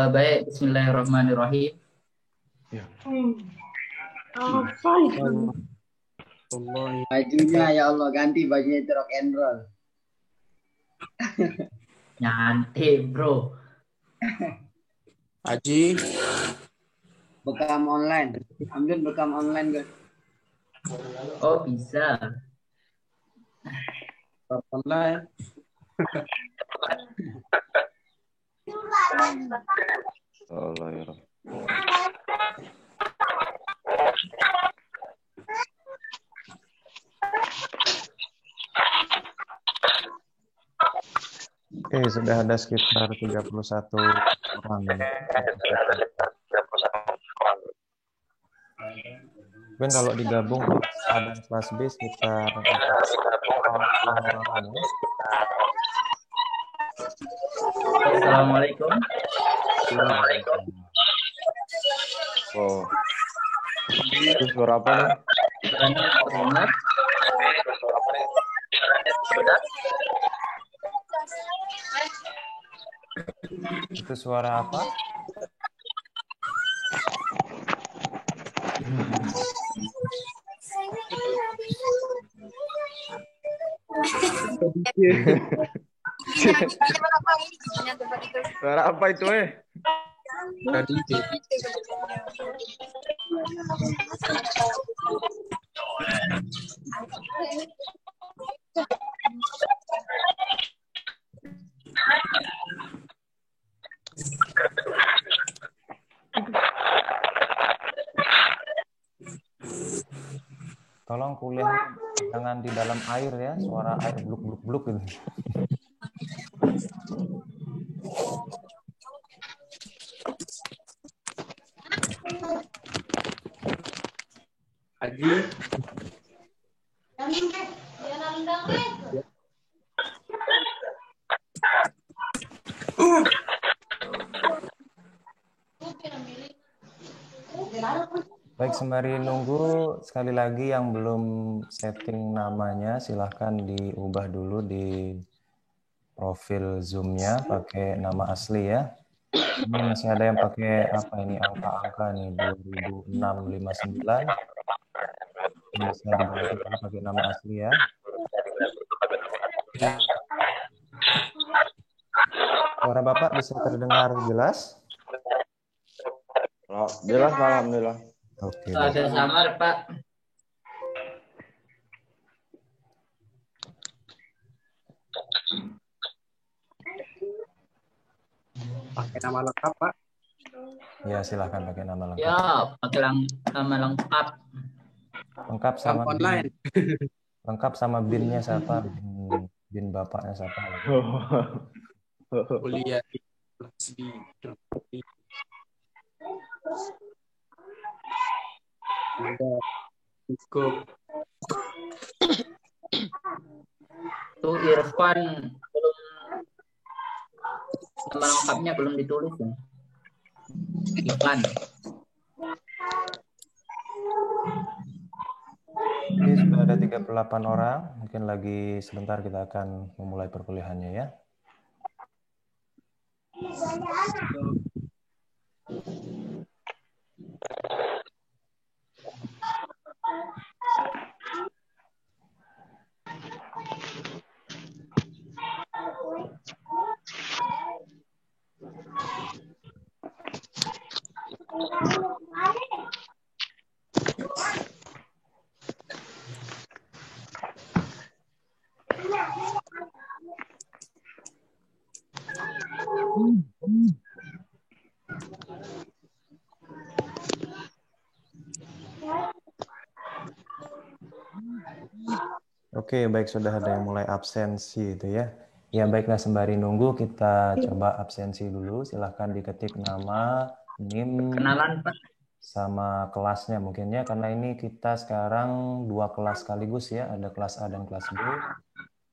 Baik, Bismillahirrahmanirrahim. Ya. Bajunya ya Allah, ganti bajunya itu rock and roll. Nyantai, bro. Haji. Bekam online. Ambil bekam online, guys. Oh, bisa. Online. Allah ya Rabb. Oke, sudah ada sekitar 31 orang. Mungkin kalau digabung kelas A dan kelas B sekitar 40 orang ya. Assalamualaikum. Assalamualaikum. Oh. Itu suara apa nih? Terdengar? Itu suara apa? Suara apa itu, Tadi. Tolong kuliah jangan di dalam air ya, suara air bluk-bluk-bluk gitu. Haji. Baik, sembari nunggu, sekali lagi yang belum setting namanya silahkan diubah dulu di profil Zoom-nya pakai nama asli ya. Ini masih ada yang pakai apa ini angka-angka nih 2659. Ini bisa diganti pakai nama asli ya. Suara Bapak bisa terdengar jelas? Oh, jelas Pak, alhamdulillah. Oke. Agak samar, Pak. Pakai nama lengkap, Pak. Ya, silahkan pakai nama lengkap. Ya, pakai nama lengkap. Lengkap sama online. Lengkap sama BIN-nya siapa? BIN bapaknya siapa? Kuliah di cukup. Tuh Irfan belum, nama lengkapnya belum ditulis ya. Irfan. Ini sudah ada 38 orang. Mungkin lagi sebentar kita akan memulai perkuliahannya ya. Oke, baik, sudah ada yang mulai absensi itu ya. Ya, baiklah, sembari nunggu kita coba absensi dulu. Silahkan diketik nama, NIM, Kenalan, Pak. sama kelasnya mungkin ya, karena ini kita sekarang 2 kelas sekaligus ya, ada kelas A dan kelas B.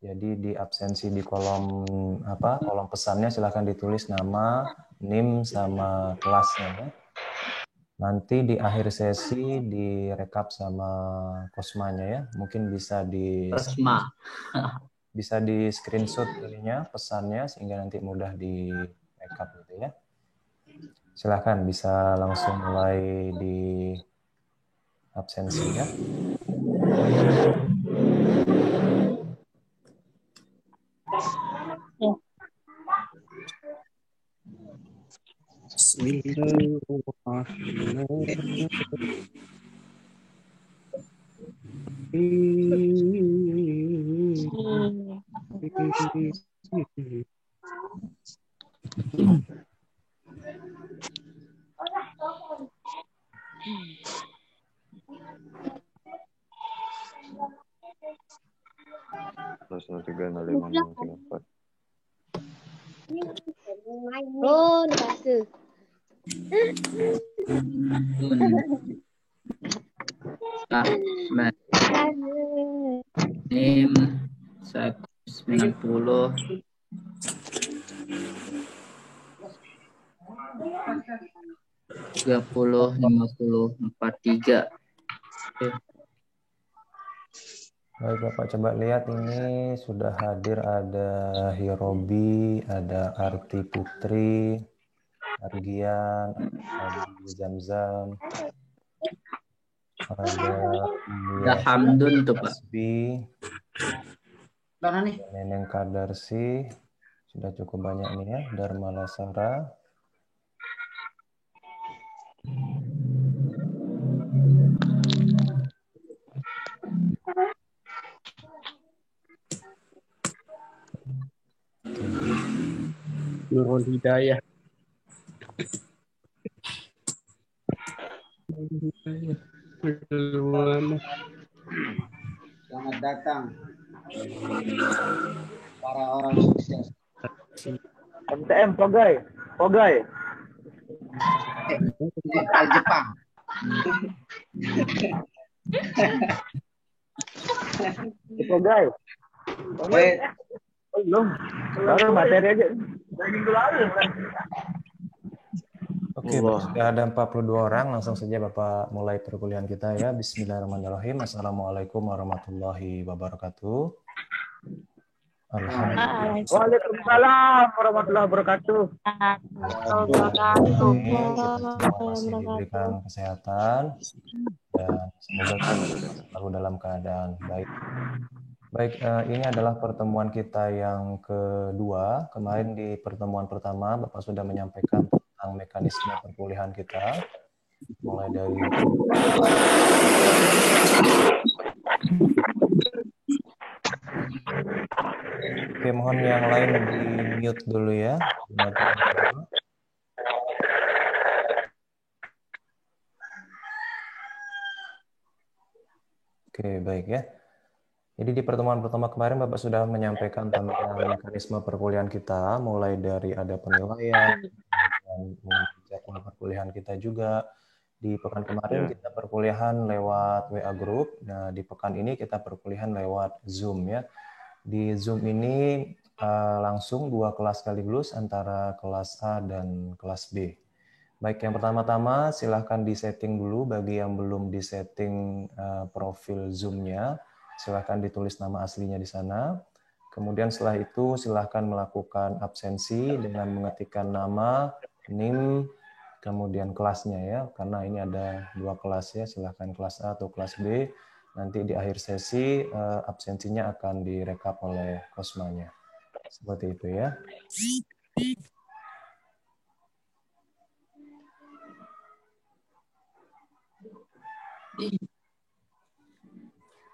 Jadi di absensi di kolom kolom pesannya silahkan ditulis nama, NIM, sama kelasnya ya. Nanti di akhir sesi direkap sama Kosmanya ya. Mungkin bisa di Resma. bisa di screenshot ininya, pesannya, sehingga nanti mudah di backup gitu ya. Silahkan bisa langsung mulai di absensinya. Plus 0305 Oh, bahasa. NIM 190 30 50 43. Baik Bapak, coba lihat ini sudah hadir ada Hirobi, ada Arti Putri, Argian, ada Zamzam, ada Ada Hamdun tuh Pak. Asbi, Mana nih? Neneng Kadarsi, sudah cukup banyak nih ya, Dharma Lasara. Nurul Hidayah. Selamat datang para orang sukses. MTM Pogai. Jepang. Pogai. Belum. Baru materi aja. Minggu lalu. Oke, sudah ada 42 orang. Langsung saja Bapak mulai perkuliahan kita ya. Bismillahirrahmanirrahim. Assalamualaikum warahmatullahi wabarakatuh. Alhamdulillah. Waalaikumsalam warahmatullahi wabarakatuh. Kita semua masih diberikan kesehatan dan semoga kita selalu dalam keadaan baik. Baik, ini adalah pertemuan kita yang kedua. Kemarin di pertemuan pertama Bapak sudah menyampaikan tentang mekanisme perkuliahan kita, mulai dari Oke, mohon yang lain di mute dulu ya. Oke, baik ya. Jadi di pertemuan pertama kemarin Bapak sudah menyampaikan tentang mekanisme perkuliahan kita, mulai dari ada penilaian, kemudian jadwal perkuliahan kita juga. Di pekan kemarin kita perkuliahan lewat WA Group, nah di pekan ini kita perkuliahan lewat Zoom ya. Di Zoom ini langsung 2 kelas sekaligus antara kelas A dan kelas B. Baik, yang pertama-tama silahkan disetting dulu bagi yang belum disetting profil Zoom-nya. Silahkan ditulis nama aslinya di sana. Kemudian setelah itu silahkan melakukan absensi dengan mengetikkan nama, NIM, kemudian kelasnya ya. Karena ini ada 2 kelas ya, silahkan kelas A atau kelas B. Nanti di akhir sesi absensinya akan direkap oleh Kosmanya. Seperti itu ya.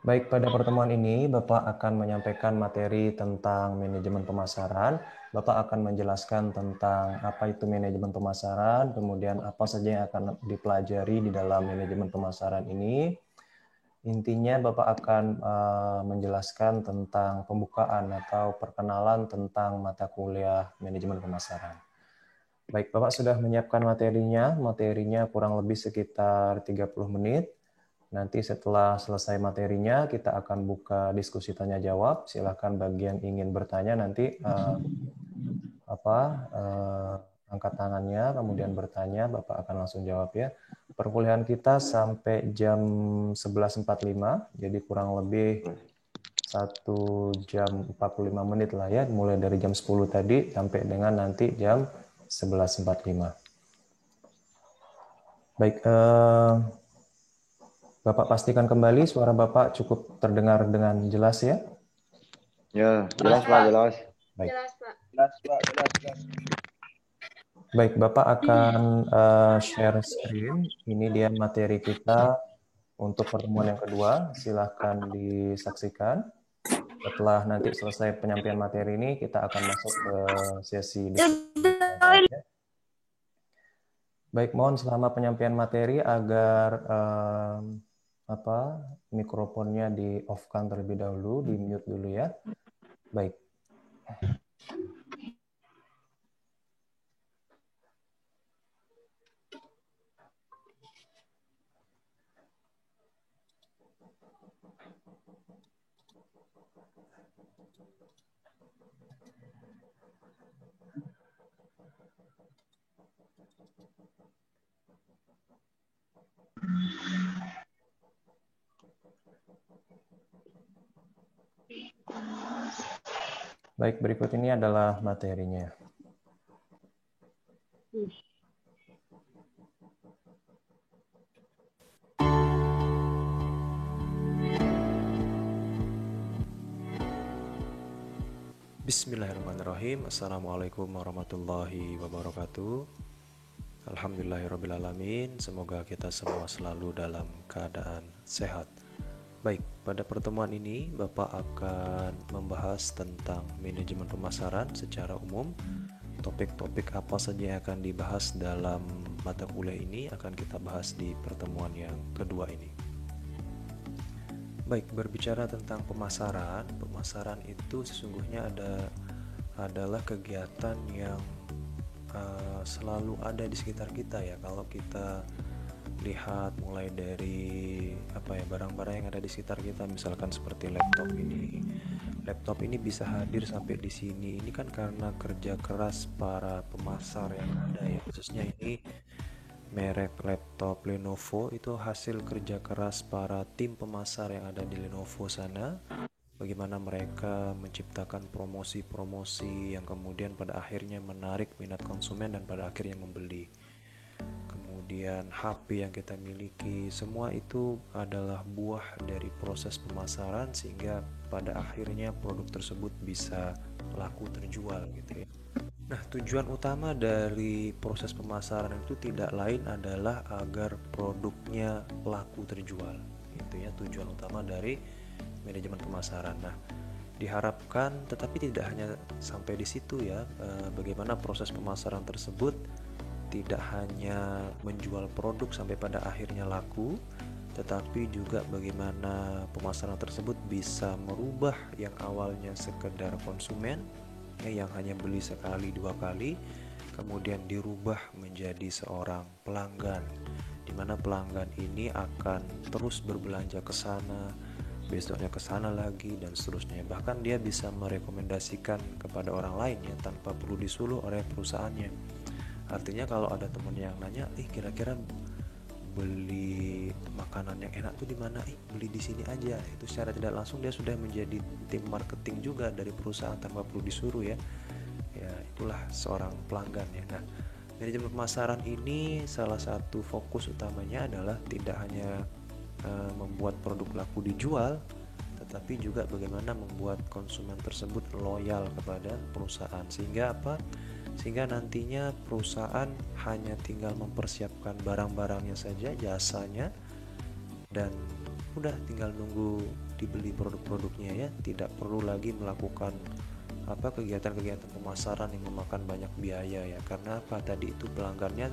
Baik, pada pertemuan ini Bapak akan menyampaikan materi tentang manajemen pemasaran. Bapak akan menjelaskan tentang apa itu manajemen pemasaran, kemudian apa saja yang akan dipelajari di dalam manajemen pemasaran ini. Intinya Bapak akan menjelaskan tentang pembukaan atau perkenalan tentang mata kuliah manajemen pemasaran. Baik, Bapak sudah menyiapkan materinya. Materinya kurang lebih sekitar 30 menit. Nanti setelah selesai materinya, kita akan buka diskusi tanya jawab. Silahkan bagi yang ingin bertanya nanti angkat tangannya, kemudian bertanya, Bapak akan langsung jawab ya. Perkuliahan kita sampai jam 11.45, jadi kurang lebih 1 jam 45 menit lah ya, mulai dari jam 10 tadi sampai dengan nanti jam 11.45. Baik, Bapak pastikan kembali suara Bapak cukup terdengar dengan jelas ya? Ya, jelas Pak, jelas. Baik. Jelas, Pak. Jelas, Pak. Jelas. Baik, Bapak akan share screen. Ini dia materi kita untuk pertemuan yang kedua. Silahkan disaksikan. Setelah nanti selesai penyampaian materi ini, kita akan masuk ke sesi diskusi. Baik, mohon selama penyampaian materi agar mikrofonnya di off-kan terlebih dahulu, di mute dulu ya. Baik. Baik, berikut ini adalah materinya. Bismillahirrahmanirrahim. Assalamualaikum warahmatullahi wabarakatuh. Alhamdulillahirrahmanirrahim. Semoga kita semua selalu dalam keadaan sehat. Baik, pada pertemuan ini Bapak akan membahas tentang manajemen pemasaran secara umum. Topik-topik apa saja yang akan dibahas dalam mata kuliah ini akan kita bahas di pertemuan yang kedua ini. Baik, berbicara tentang pemasaran, pemasaran itu sesungguhnya adalah kegiatan yang selalu ada di sekitar kita ya. Kalau kita lihat mulai dari barang-barang yang ada di sekitar kita, misalkan seperti laptop ini. Laptop ini bisa hadir sampai di sini. Ini kan karena kerja keras para pemasar yang ada ya. Khususnya ini merek laptop Lenovo itu hasil kerja keras para tim pemasar yang ada di Lenovo sana. Bagaimana mereka menciptakan promosi-promosi yang kemudian pada akhirnya menarik minat konsumen dan pada akhirnya membeli. Kemudian HP yang kita miliki, semua itu adalah buah dari proses pemasaran sehingga pada akhirnya produk tersebut bisa laku terjual gitu ya. Nah, tujuan utama dari proses pemasaran itu tidak lain adalah agar produknya laku terjual. Itu ya tujuan utama dari manajemen pemasaran. Nah, diharapkan tetapi tidak hanya sampai di situ ya, bagaimana proses pemasaran tersebut tidak hanya menjual produk sampai pada akhirnya laku, tetapi juga bagaimana pemasaran tersebut bisa merubah yang awalnya sekedar konsumen yang hanya beli sekali dua kali, kemudian dirubah menjadi seorang pelanggan, di mana pelanggan ini akan terus berbelanja ke sana, besoknya ke sana lagi dan seterusnya. Bahkan dia bisa merekomendasikan kepada orang lain ya tanpa perlu disuruh oleh perusahaannya. Artinya kalau ada teman yang nanya, kira-kira beli makanan yang enak tuh di mana? Beli di sini aja. Itu secara tidak langsung dia sudah menjadi tim marketing juga dari perusahaan tanpa perlu disuruh ya. Ya, itulah seorang pelanggan ya. Nah, manajemen pemasaran ini salah satu fokus utamanya adalah tidak hanya membuat produk laku dijual, tetapi juga bagaimana membuat konsumen tersebut loyal kepada perusahaan. Sehingga apa? Sehingga nantinya perusahaan hanya tinggal mempersiapkan barang-barangnya saja, jasanya, dan udah tinggal nunggu dibeli produk-produknya ya. Tidak perlu lagi melakukan kegiatan-kegiatan pemasaran yang memakan banyak biaya ya. Karena apa? Tadi itu pelanggannya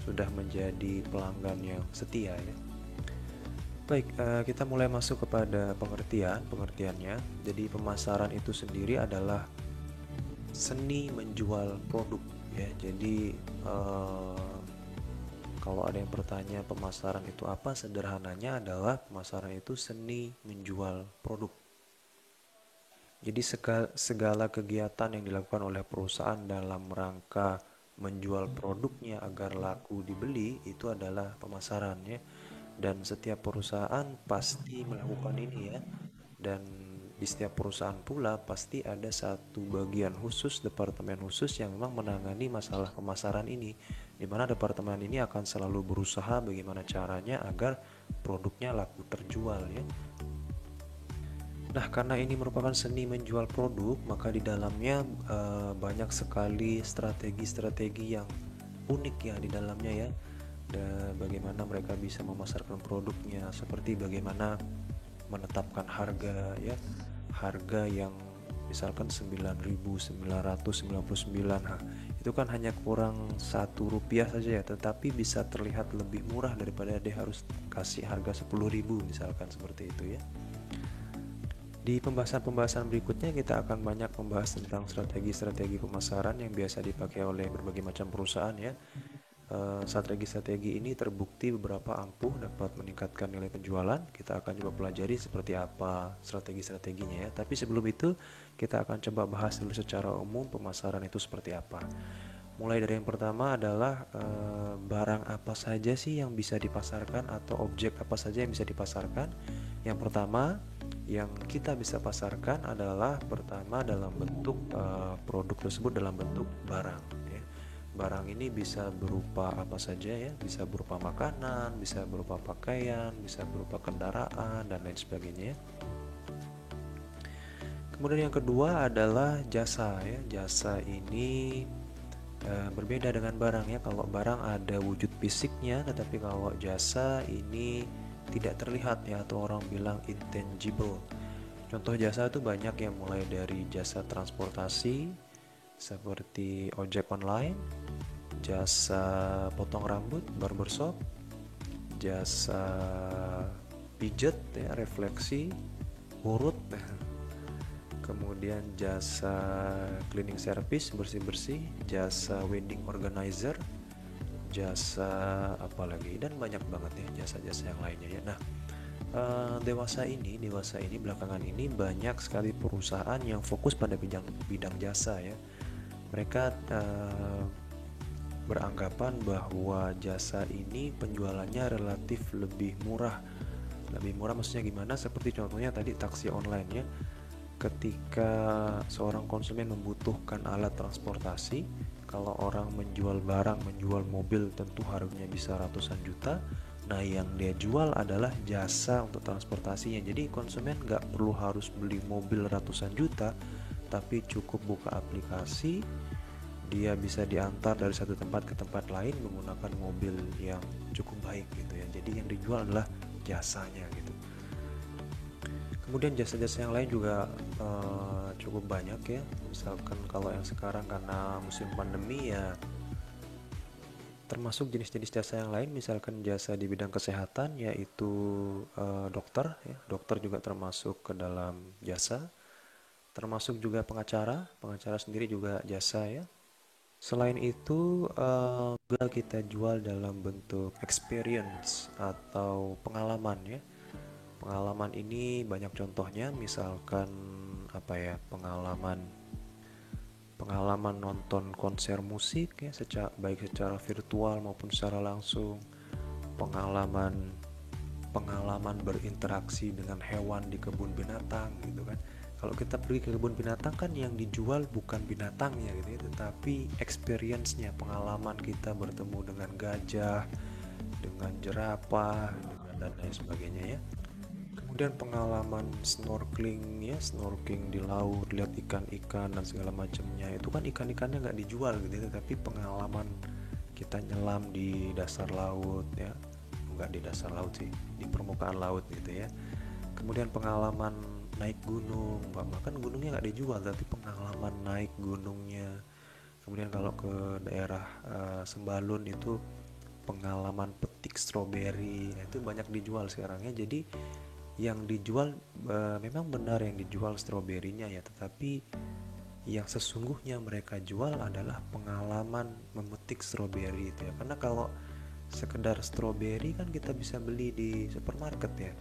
sudah menjadi pelanggan yang setia ya. Baik, kita mulai masuk kepada pengertiannya. Jadi pemasaran itu sendiri adalah seni menjual produk ya. Jadi kalau ada yang bertanya pemasaran itu apa, sederhananya adalah pemasaran itu seni menjual produk. Jadi segala kegiatan yang dilakukan oleh perusahaan dalam rangka menjual produknya agar laku dibeli itu adalah pemasaran ya. Dan setiap perusahaan pasti melakukan ini ya. Dan Di setiap perusahaan pula pasti ada satu bagian khusus, departemen khusus yang memang menangani masalah pemasaran ini, di mana departemen ini akan selalu berusaha bagaimana caranya agar produknya laku terjual ya. Nah, karena ini merupakan seni menjual produk, maka di dalamnya banyak sekali strategi-strategi yang unik ya di dalamnya ya. Dan bagaimana mereka bisa memasarkan produknya, seperti bagaimana menetapkan harga ya. Harga yang misalkan 9.999, nah, itu kan hanya kurang Rp1 saja ya, tetapi bisa terlihat lebih murah daripada dia harus kasih harga 10.000 misalkan, seperti itu ya. Di pembahasan-pembahasan berikutnya kita akan banyak membahas tentang strategi-strategi pemasaran yang biasa dipakai oleh berbagai macam perusahaan ya. Strategi-strategi ini terbukti beberapa ampuh dapat meningkatkan nilai penjualan. Kita akan coba pelajari seperti apa strategi-strateginya ya. Tapi sebelum itu kita akan coba bahas dulu secara umum pemasaran itu seperti apa. Mulai dari yang pertama adalah barang apa saja sih yang bisa dipasarkan atau objek apa saja yang bisa dipasarkan. Yang pertama yang kita bisa pasarkan adalah pertama dalam bentuk produk tersebut dalam bentuk barang ya. Barang ini bisa berupa apa saja ya, bisa berupa makanan, bisa berupa pakaian, bisa berupa kendaraan dan lain sebagainya. Kemudian yang kedua adalah jasa ya. Jasa ini berbeda dengan barang ya. Kalau barang ada wujud fisiknya, tetapi kalau jasa ini tidak terlihat ya, atau orang bilang intangible. Contoh jasa itu banyak ya, mulai dari jasa transportasi seperti ojek online, jasa potong rambut barbershop, jasa pijet ya, refleksi, urut, kemudian jasa cleaning service bersih-bersih, jasa wedding organizer, jasa apa lagi, dan banyak banget ya jasa-jasa yang lainnya ya. Nah, dewasa ini belakangan ini banyak sekali perusahaan yang fokus pada bidang jasa ya. Mereka beranggapan bahwa jasa ini penjualannya relatif lebih murah. Lebih murah maksudnya gimana? Seperti contohnya tadi taksi online ya. Ketika seorang konsumen membutuhkan alat transportasi, kalau orang menjual barang, menjual mobil, tentu harganya bisa ratusan juta. Nah, yang dia jual adalah jasa untuk transportasinya. Jadi konsumen nggak perlu harus beli mobil ratusan juta, tapi cukup buka aplikasi, dia bisa diantar dari satu tempat ke tempat lain menggunakan mobil yang cukup baik gitu ya. Jadi yang dijual adalah jasanya gitu. Kemudian jasa-jasa yang lain juga cukup banyak ya. Misalkan kalau yang sekarang karena musim pandemi ya, termasuk jenis-jenis jasa yang lain, misalkan jasa di bidang kesehatan yaitu dokter ya. Dokter juga termasuk ke dalam jasa. Termasuk juga pengacara sendiri juga jasa ya. Selain itu juga kita jual dalam bentuk experience atau pengalaman ya. Pengalaman ini banyak contohnya, misalkan apa ya, pengalaman nonton konser musik ya, baik secara virtual maupun secara langsung, pengalaman berinteraksi dengan hewan di kebun binatang gitu kan. Kalau kita pergi ke kebun binatang kan yang dijual bukan binatangnya gitu ya, tetapi experience-nya, pengalaman kita bertemu dengan gajah, dengan jerapah, dan lain sebagainya ya. Kemudian pengalaman snorkeling ya, snorkeling di laut, lihat ikan-ikan dan segala macamnya. Itu kan ikan-ikannya nggak dijual gitu, tapi pengalaman kita nyelam di dasar laut ya, nggak di dasar laut sih, di permukaan laut gitu ya. Kemudian pengalaman naik gunung, bahkan gunungnya nggak dijual, tapi pengalaman naik gunungnya. Kemudian kalau ke daerah Sembalun itu pengalaman petik stroberi, nah, itu banyak dijual sekarang ya. Jadi yang dijual memang benar yang dijual stroberinya ya, tetapi yang sesungguhnya mereka jual adalah pengalaman memetik stroberi itu ya. Karena kalau sekedar stroberi kan kita bisa beli di supermarket ya,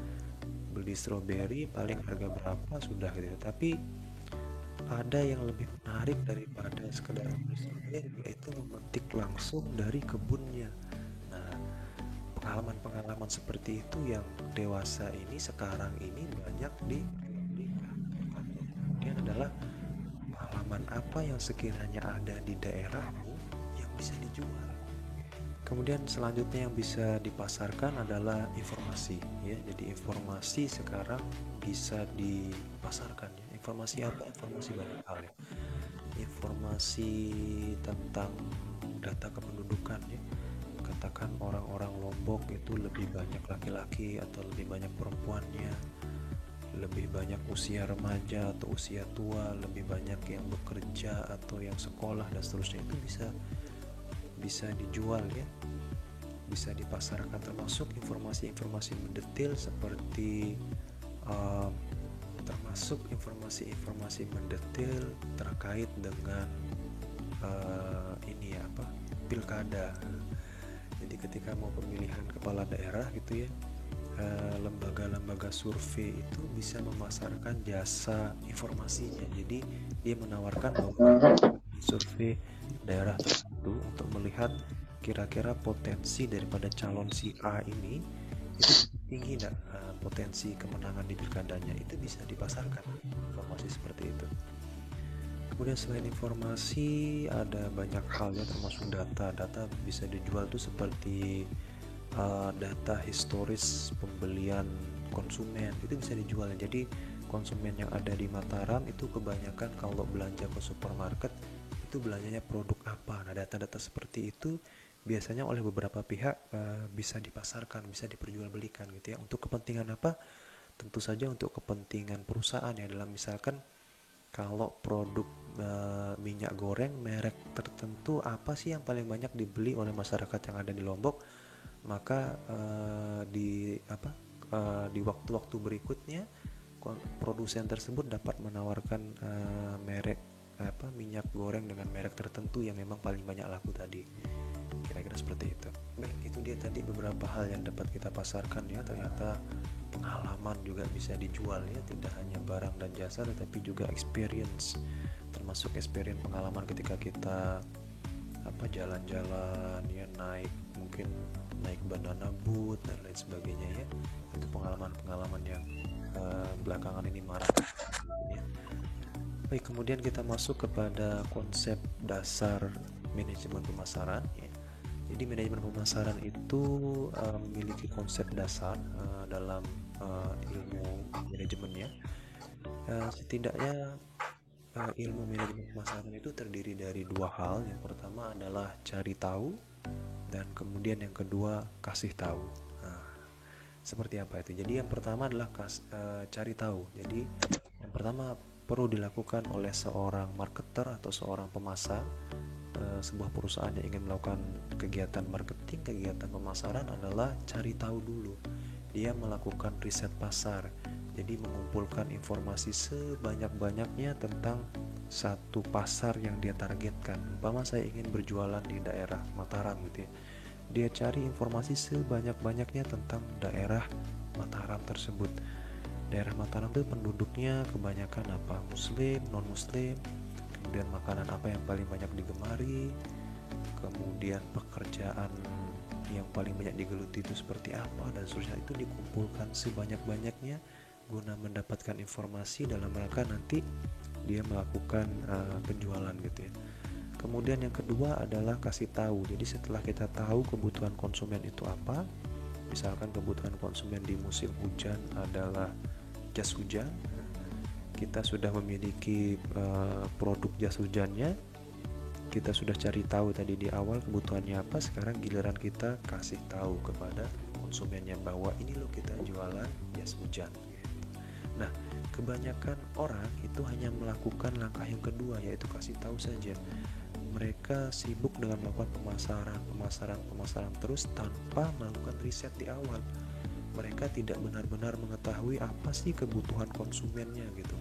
beli stroberi paling harga berapa sudah gitu, tapi ada yang lebih menarik daripada sekedar beli stroberi, yaitu memetik langsung dari kebunnya. Nah, pengalaman-pengalaman seperti itu yang dewasa ini sekarang ini banyak diberikan adalah pengalaman apa yang sekiranya ada di daerahmu yang bisa dijual. Kemudian selanjutnya yang bisa dipasarkan adalah informasi ya. Jadi informasi sekarang bisa dipasarkan ya. Informasi apa? Informasi banyak hal ya. Informasi tentang data kependudukan ya. Katakan orang-orang Lombok itu lebih banyak laki-laki atau lebih banyak perempuannya, lebih banyak usia remaja atau usia tua, lebih banyak yang bekerja atau yang sekolah dan seterusnya, itu bisa dijual ya, bisa dipasarkan, termasuk informasi-informasi mendetail seperti termasuk informasi-informasi mendetail terkait dengan ini ya, apa, pilkada. Jadi ketika mau pemilihan kepala daerah gitu ya, lembaga-lembaga survei itu bisa memasarkan jasa informasinya. Jadi dia menawarkan bahwa survei daerah tertentu untuk melihat kira-kira potensi daripada calon si A ini itu tinggi nggak, potensi kemenangan di pilkadanya, itu bisa dipasarkan informasi seperti itu. Kemudian selain informasi ada banyak hal ya, termasuk data bisa dijual tuh seperti data historis pembelian konsumen, itu bisa dijual. Jadi konsumen yang ada di Mataram itu kebanyakan kalau belanja ke supermarket itu belanjanya produk apa. Nah, data-data seperti itu biasanya oleh beberapa pihak bisa dipasarkan, bisa diperjualbelikan gitu ya. Untuk kepentingan apa? Tentu saja untuk kepentingan perusahaan ya, dalam misalkan kalau produk minyak goreng merek tertentu apa sih yang paling banyak dibeli oleh masyarakat yang ada di Lombok, maka di waktu-waktu berikutnya produsen tersebut dapat menawarkan merek minyak goreng dengan merek tertentu yang memang paling banyak laku tadi. Kira-kira seperti itu. Baik, itu dia tadi beberapa hal yang dapat kita pasarkan ya. Ternyata pengalaman juga bisa dijual ya, tidak hanya barang dan jasa tetapi juga experience, termasuk experience pengalaman ketika kita jalan-jalan ya, mungkin naik banana boat dan lain sebagainya ya. Itu pengalaman-pengalaman yang belakangan ini marak ya. Baik, kemudian kita masuk kepada konsep dasar manajemen pemasaran ya. Jadi manajemen pemasaran itu memiliki konsep dasar dalam ilmu manajemennya. Setidaknya ilmu manajemen pemasaran itu terdiri dari dua hal. Yang pertama adalah cari tahu, dan kemudian yang kedua kasih tahu. Nah, seperti apa itu? Jadi yang pertama adalah cari tahu. Jadi yang pertama perlu dilakukan oleh seorang marketer atau seorang pemasar sebuah perusahaan yang ingin melakukan kegiatan marketing, kegiatan pemasaran adalah cari tahu dulu. Dia melakukan riset pasar, jadi mengumpulkan informasi sebanyak-banyaknya tentang satu pasar yang dia targetkan. Umpama saya ingin berjualan di daerah Mataram gitu ya, dia cari informasi sebanyak-banyaknya tentang daerah Mataram tersebut. Daerah Mataram itu penduduknya kebanyakan apa? Muslim, non-muslim. Kemudian makanan apa yang paling banyak digemari, kemudian pekerjaan yang paling banyak digeluti itu seperti apa, dan seterusnya. Itu dikumpulkan sebanyak-banyaknya guna mendapatkan informasi dalam rangka nanti dia melakukan penjualan gitu ya. Kemudian yang kedua adalah kasih tahu. Jadi setelah kita tahu kebutuhan konsumen itu apa, misalkan kebutuhan konsumen di musim hujan adalah jas hujan, kita sudah memiliki produk jas hujannya, kita sudah cari tahu tadi di awal kebutuhannya apa. Sekarang giliran kita kasih tahu kepada konsumennya bahwa ini loh kita jualan jas hujan gitu. Nah, kebanyakan orang itu hanya melakukan langkah yang kedua, yaitu kasih tahu saja. Mereka sibuk dengan melakukan pemasaran terus tanpa melakukan riset di awal. Mereka tidak benar-benar mengetahui apa sih kebutuhan konsumennya gitu,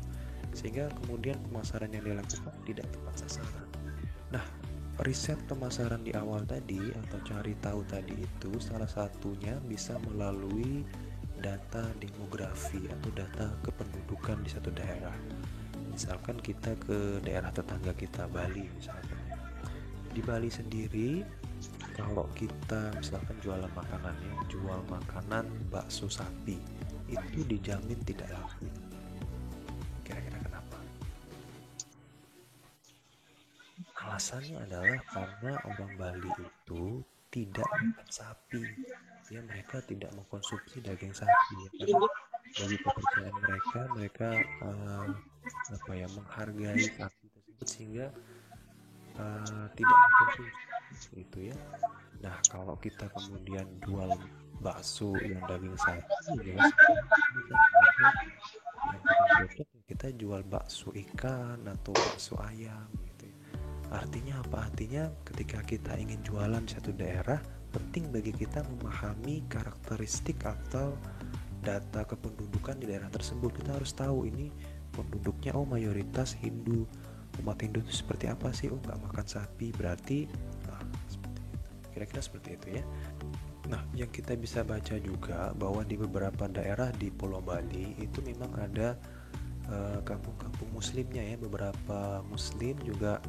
sehingga kemudian pemasaran yang dilakukan tidak tepat sasaran. Nah, riset pemasaran di awal tadi atau cari tahu tadi itu salah satunya bisa melalui data demografi atau data kependudukan di satu daerah. Misalkan kita ke daerah tetangga kita, Bali misalkan. Di Bali sendiri, kalau kita misalkan jualan makanan bakso sapi, itu dijamin tidak laku. Kira-kira kenapa? Alasannya adalah karena orang Bali itu tidak makan sapi, ya mereka tidak mengkonsumsi daging sapi, ya, karena bagi kepercayaan mereka menghargai sapi tersebut sehingga tidak mengkonsumsi itu ya. Nah kalau kita kemudian jual bakso yang daging sapi, jelas kita jual bakso ikan atau bakso ayam gitu ya. Artinya apa? Artinya ketika kita ingin jualan di satu daerah, penting bagi kita memahami karakteristik atau data kependudukan di daerah tersebut. Kita harus tahu ini penduduknya, oh mayoritas Hindu, umat Hindu itu seperti apa sih? Oh nggak makan sapi, berarti seperti itu. Kira-kira seperti itu ya. Nah yang kita bisa baca juga bahwa di beberapa daerah di Pulau Bali itu memang ada kampung-kampung muslimnya ya, beberapa muslim juga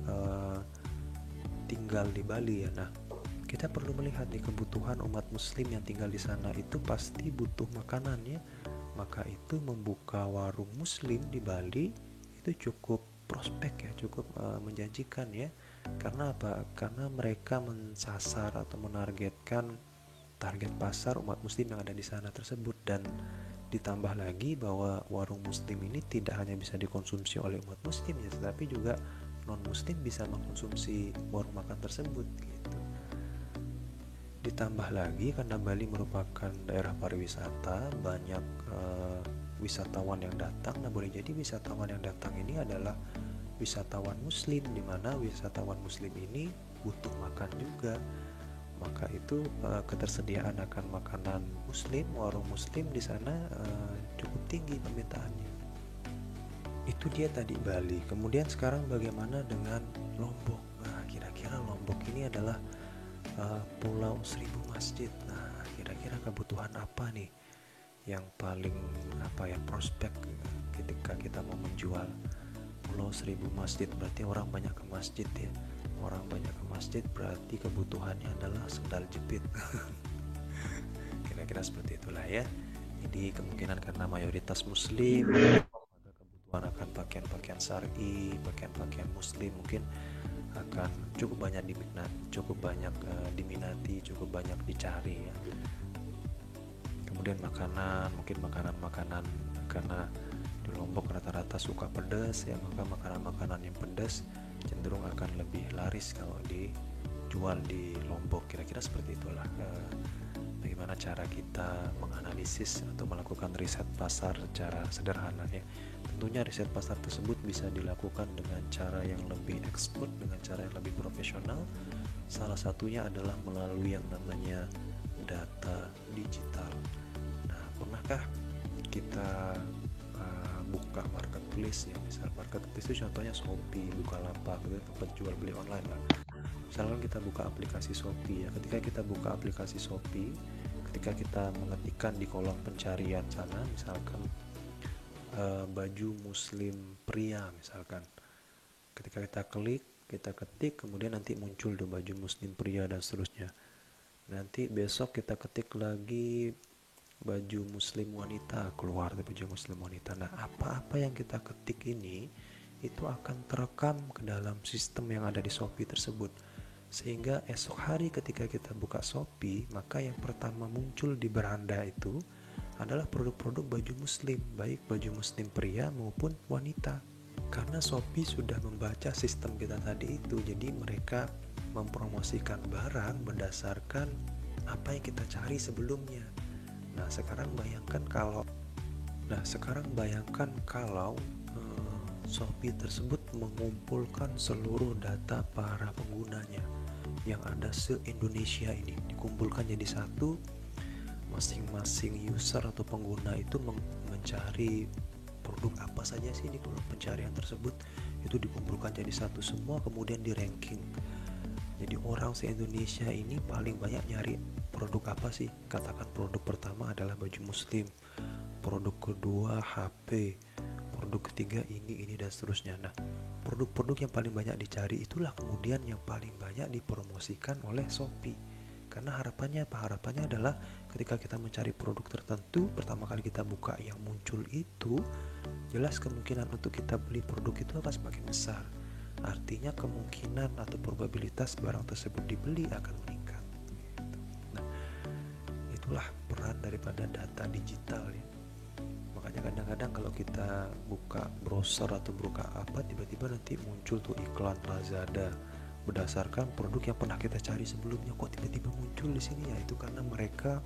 tinggal di Bali ya. Nah kita perlu melihat nih kebutuhan umat muslim yang tinggal di sana itu pasti butuh makanan ya. Maka itu membuka warung muslim di Bali itu cukup prospek ya, cukup menjanjikan ya. Karena apa? Karena mereka mensasar atau menargetkan target pasar umat muslim yang ada di sana tersebut. Dan ditambah lagi bahwa warung muslim ini tidak hanya bisa dikonsumsi oleh umat muslim ya, tetapi juga non muslim bisa mengkonsumsi warung makan tersebut gitu. Ditambah lagi karena Bali merupakan daerah pariwisata, banyak wisatawan yang datang. Nah boleh jadi wisatawan yang datang ini adalah wisatawan muslim, di mana wisatawan muslim ini butuh makan juga. Maka itu ketersediaan akan makanan muslim, warung muslim di sana cukup tinggi permintaannya. Itu dia tadi Bali. Kemudian sekarang bagaimana dengan Lombok? Nah kira-kira Lombok ini adalah pulau 1000 masjid. Nah kira-kira kebutuhan apa nih yang paling prospek ketika kita mau menjual pulau 1000 masjid? Berarti orang banyak ke masjid ya. Orang banyak ke masjid berarti kebutuhannya adalah sendal jepit. Kira-kira seperti itulah ya. Jadi kemungkinan karena mayoritas muslim, maka kebutuhan akan pakaian-pakaian syar'i, pakaian-pakaian muslim mungkin akan cukup banyak diminati, cukup banyak dicari ya. Kemudian makanan, mungkin makanan karena di Lombok rata-rata suka pedas ya, maka makanan-makanan yang pedas cenderung akan lebih laris kalau dijual di Lombok. Kira-kira seperti itulah bagaimana cara kita menganalisis atau melakukan riset pasar secara sederhana ya. Tentunya riset pasar tersebut bisa dilakukan dengan cara yang lebih expert, dengan cara yang lebih profesional. Salah satunya adalah melalui yang namanya data digital. Nah pernahkah kita buka marketplace ya, misal marketplace itu contohnya Shopee, Bukalapak, itu tempat jual beli online lah. Misalkan kita buka aplikasi Shopee ya, ketika kita buka aplikasi Shopee, ketika kita mengetikkan di kolom pencarian sana misalkan baju muslim pria misalkan, ketika kita klik, kita ketik, kemudian nanti muncul tuh baju muslim pria dan seterusnya. Nanti besok kita ketik lagi baju muslim wanita, keluar dari baju muslim wanita. Nah apa-apa yang kita ketik ini itu akan terekam ke dalam sistem yang ada di Shopee tersebut, sehingga esok hari ketika kita buka Shopee, maka yang pertama muncul di beranda itu adalah produk-produk baju muslim, baik baju muslim pria maupun wanita. Karena Shopee sudah membaca sistem kita tadi itu, jadi mereka mempromosikan barang berdasarkan apa yang kita cari sebelumnya. Nah sekarang bayangkan kalau Shopee tersebut mengumpulkan seluruh data para penggunanya yang ada se-Indonesia ini, dikumpulkan jadi satu. Masing-masing user atau pengguna itu mencari produk apa saja sih di kolom pencarian tersebut, itu dikumpulkan jadi satu semua, kemudian di ranking. Jadi orang se-Indonesia ini paling banyak nyari produk apa sih? Katakan produk pertama adalah baju muslim, produk kedua HP, produk ketiga ini dan seterusnya. Nah produk-produk yang paling banyak dicari itulah kemudian yang paling banyak dipromosikan oleh Shopee. Karena harapannya apa? Harapannya adalah ketika kita mencari produk tertentu, pertama kali kita buka yang muncul itu, jelas kemungkinan untuk kita beli produk itu akan semakin besar. artinya kemungkinan atau probabilitas barang tersebut dibeli akan meningkat. Nah, itulah peran daripada data digital ya. Makanya kadang-kadang kalau kita buka browser atau buka apa, tiba-tiba nanti muncul tuh iklan Lazada berdasarkan produk yang pernah kita cari sebelumnya, kok tiba-tiba muncul di sini ya. Itu karena mereka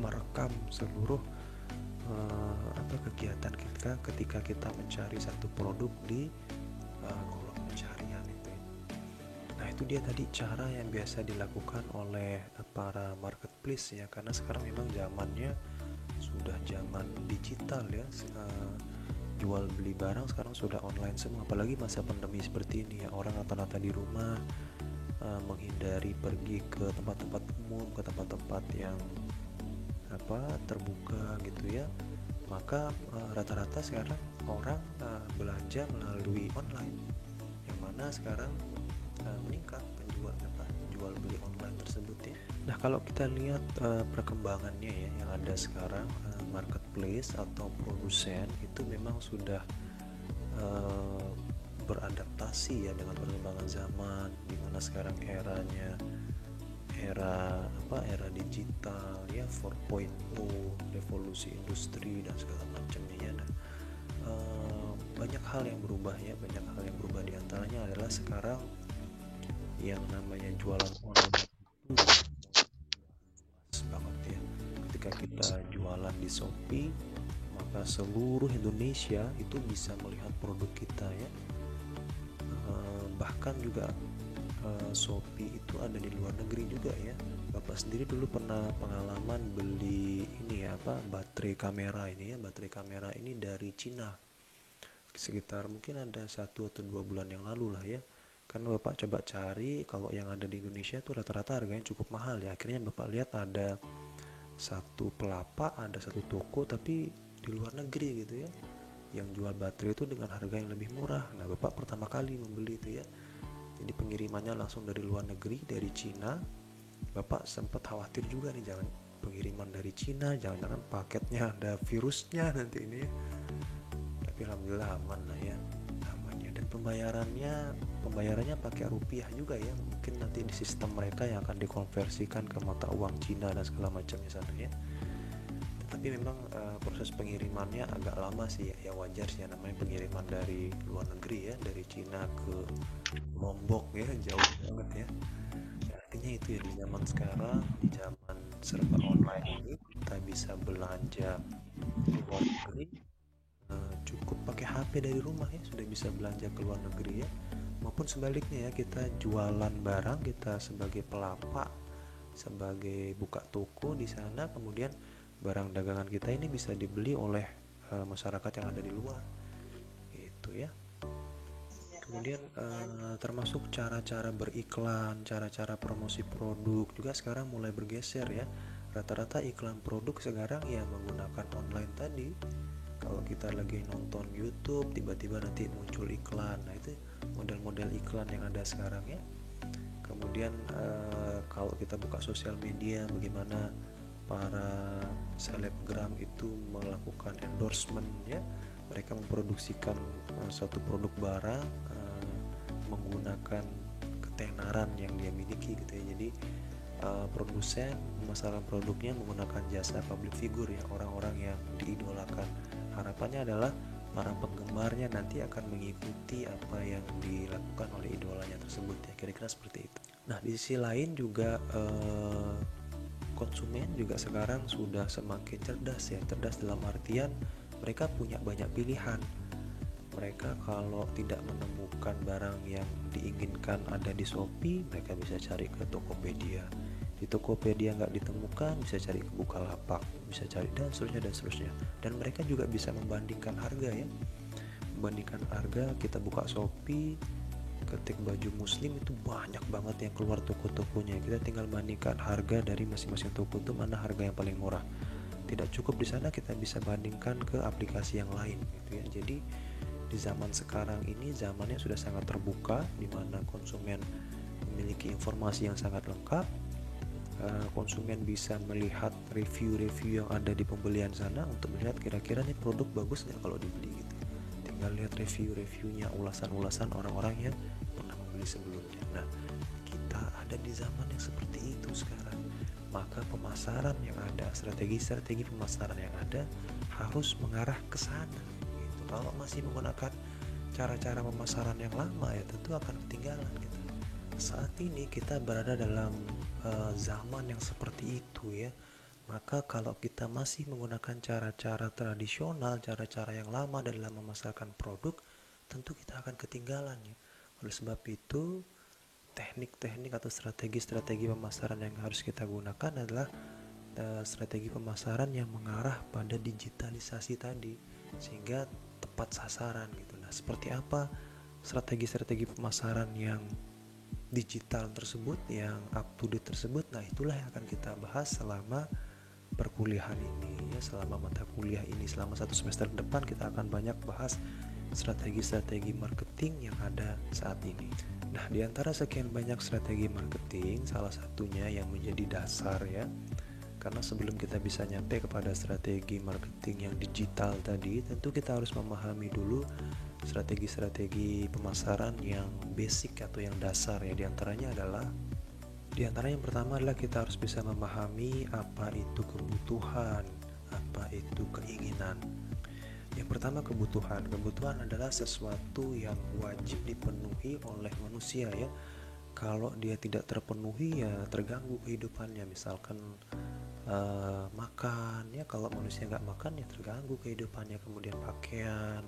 merekam seluruh kegiatan kita ketika kita mencari satu produk di kolom pencarian itu. Nah, itu dia tadi cara yang biasa dilakukan oleh para marketplace ya, karena sekarang memang zamannya sudah zaman digital ya. Jual beli barang sekarang sudah online semua, apalagi masa pandemi seperti ini ya, orang rata-rata di rumah, menghindari pergi ke tempat-tempat umum, ke tempat-tempat yang terbuka gitu ya. Maka rata-rata sekarang orang belanja melalui online, yang mana sekarang meningkat jual beli online tersebut ya. Nah, kalau kita lihat perkembangannya ya yang ada sekarang, marketplace atau produsen itu memang sudah beradaptasi ya dengan perkembangan zaman, di mana sekarang era digital ya, 4.0, revolusi industri dan segala macamnya ya. Nah, banyak hal yang berubah ya, di antaranya adalah sekarang yang namanya jualan online itu banget ya. Ketika kita jualan di Shopee, maka seluruh Indonesia itu bisa melihat produk kita ya. Bahkan juga Shopee itu ada di luar negeri juga ya. Bapak sendiri dulu pernah pengalaman beli baterai kamera ini dari Cina, sekitar mungkin ada 1 atau 2 bulan yang lalu lah ya. Karena Bapak coba cari, kalau yang ada di Indonesia tuh rata-rata harganya cukup mahal ya. Akhirnya Bapak lihat ada satu toko tapi di luar negeri gitu ya, yang jual baterai itu dengan harga yang lebih murah. Nah, Bapak pertama kali membeli itu ya. Jadi pengirimannya langsung dari luar negeri, dari Cina. Bapak sempat khawatir juga nih, jangan pengiriman dari Cina, jangan-jangan paketnya ada virusnya nanti ini ya. Tapi alhamdulillah aman lah ya, amannya. Dan pembayarannya pakai rupiah juga ya. Mungkin nanti di sistem mereka yang akan dikonversikan ke mata uang Cina dan segala macamnya sana ya. Tapi memang proses pengirimannya agak lama sih ya, wajar sih ya, namanya pengiriman dari luar negeri ya, dari Cina ke Lombok ya, jauh banget ya. Artinya itu ya, di zaman sekarang, di zaman serba online ini, kita bisa belanja ke luar negeri, cukup pakai HP dari rumah ya, sudah bisa belanja ke luar negeri ya. Maupun sebaliknya ya, kita jualan barang, kita sebagai pelapak, sebagai buka toko di sana, kemudian barang dagangan kita ini bisa dibeli oleh masyarakat yang ada di luar gitu ya. Kemudian termasuk cara-cara beriklan, cara-cara promosi produk juga sekarang mulai bergeser ya. Rata-rata iklan produk sekarang ya menggunakan online tadi. Kalau kita lagi nonton YouTube, tiba-tiba nanti muncul iklan. Nah, itu model-model iklan yang ada sekarang ya. Kemudian kalau kita buka sosial media, bagaimana para selebgram itu melakukan endorsement ya. Mereka memproduksikan suatu produk barang menggunakan ketenaran yang dia miliki gitu ya. Jadi produsen memasarkan produknya menggunakan jasa public figure ya, orang-orang yang diidolakan. Harapannya adalah para penggemarnya nanti akan mengikuti apa yang dilakukan oleh idolanya tersebut ya, kira-kira seperti itu. Nah, di sisi lain juga konsumen juga sekarang sudah semakin cerdas ya. Cerdas dalam artian mereka punya banyak pilihan. Mereka kalau tidak menemukan barang yang diinginkan ada di Shopee, mereka bisa cari ke Tokopedia. Di Tokopedia nggak ditemukan, bisa cari ke Bukalapak, bisa cari dan seterusnya. Dan mereka juga bisa membandingkan harga ya. Membandingkan harga, kita buka Shopee, ketik baju muslim itu banyak banget yang keluar toko-tokonya. Kita tinggal bandingkan harga dari masing-masing toko itu mana harga yang paling murah. Tidak cukup di sana, kita bisa bandingkan ke aplikasi yang lain gitu ya. Jadi di zaman sekarang ini zamannya sudah sangat terbuka, di mana konsumen memiliki informasi yang sangat lengkap. Konsumen bisa melihat review-review yang ada di pembelian sana untuk melihat kira-kira nih produk bagus nggak kalau dibeli gitu. tinggal lihat review-reviewnya, ulasan-ulasan orang-orang yang pernah membeli sebelumnya. Nah, kita ada di zaman yang seperti itu sekarang. Maka pemasaran yang ada, strategi-strategi pemasaran yang ada harus mengarah ke sana gitu. Kalau masih menggunakan cara-cara pemasaran yang lama ya tentu akan ketinggalan gitu. Saat ini kita berada dalam zaman yang seperti itu ya. Maka kalau kita masih menggunakan cara-cara tradisional, cara-cara yang lama dalam memasarkan produk, tentu kita akan ketinggalan ya. Oleh sebab itu, teknik-teknik atau strategi-strategi pemasaran yang harus kita gunakan adalah strategi pemasaran yang mengarah pada digitalisasi tadi, sehingga tepat sasaran gitu. Nah, seperti apa strategi-strategi pemasaran yang digital tersebut, yang up to date tersebut? Nah, itulah yang akan kita bahas selama perkuliahan ini ya, selama mata kuliah ini, selama 1 semester ke depan kita akan banyak bahas strategi-strategi marketing yang ada saat ini. Nah, di antara sekian banyak strategi marketing, salah satunya yang menjadi dasar ya, karena sebelum kita bisa nyampe kepada strategi marketing yang digital tadi, tentu kita harus memahami dulu strategi-strategi pemasaran yang basic atau yang dasar ya. Di antaranya yang pertama adalah kita harus bisa memahami apa itu kebutuhan, apa itu keinginan. Yang pertama kebutuhan. Kebutuhan adalah sesuatu yang wajib dipenuhi oleh manusia ya. Kalau dia tidak terpenuhi ya terganggu kehidupannya. Misalkan makan ya, kalau manusia nggak makan ya terganggu kehidupannya. Kemudian pakaian,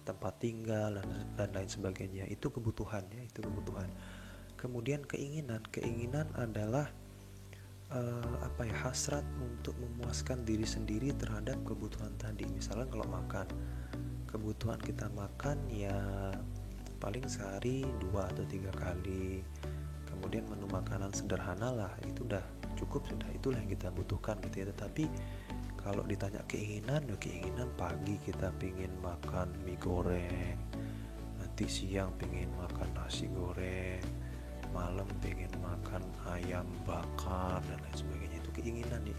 tempat tinggal dan lain sebagainya. Itu kebutuhan ya, itu kebutuhan. Kemudian keinginan adalah hasrat untuk memuaskan diri sendiri terhadap kebutuhan tadi. Misalnya kalau makan, kebutuhan kita makan ya paling sehari 2 atau 3 kali. Kemudian menu makanan sederhana lah, itu udah cukup, sudah itulah yang kita butuhkan gitu ya. Tetapi kalau ditanya keinginan, ya keinginan pagi kita pingin makan mie goreng, nanti siang pingin makan nasi goreng, malam pengen makan ayam bakar dan lain sebagainya. Itu keinginan ya,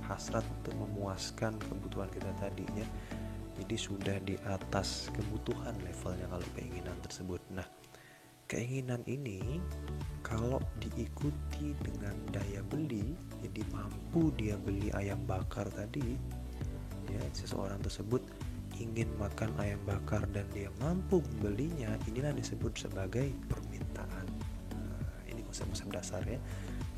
hasrat untuk memuaskan kebutuhan kita tadi ya. Jadi sudah di atas kebutuhan levelnya kalau keinginan tersebut. Nah, keinginan ini kalau diikuti dengan daya beli, jadi mampu dia beli ayam bakar tadi ya, seseorang tersebut ingin makan ayam bakar dan dia mampu membelinya, inilah disebut sebagai permintaan. Konsep-konsep dasar ya.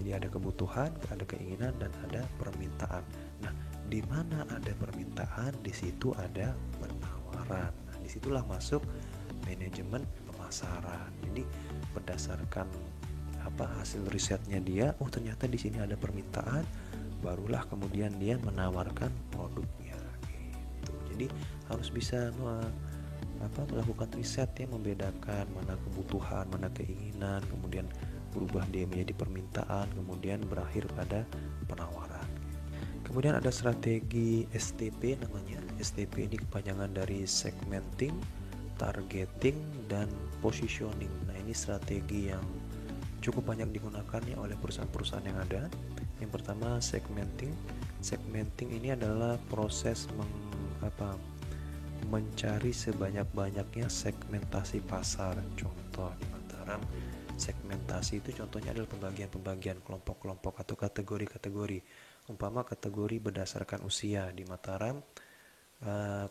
Jadi ada kebutuhan, ada keinginan, dan ada permintaan. Nah, di mana ada permintaan, di situ ada penawaran. Nah, disitulah masuk manajemen pemasaran. Jadi berdasarkan hasil risetnya dia, oh ternyata di sini ada permintaan, barulah kemudian dia menawarkan produknya. Gitu. Jadi harus bisa melakukan riset ya, membedakan mana kebutuhan, mana keinginan, kemudian berubah dia menjadi permintaan, kemudian berakhir pada penawaran. Kemudian ada strategi STP namanya. STP ini kepanjangan dari segmenting, targeting, dan positioning. Nah, ini strategi yang cukup banyak digunakan ya oleh perusahaan-perusahaan yang ada. Yang pertama segmenting. Segmenting ini adalah proses mencari sebanyak-banyaknya segmentasi pasar. Contoh di Mataram, segmentasi itu contohnya adalah pembagian kelompok-kelompok atau kategori-kategori. Umpama kategori berdasarkan usia. Di Mataram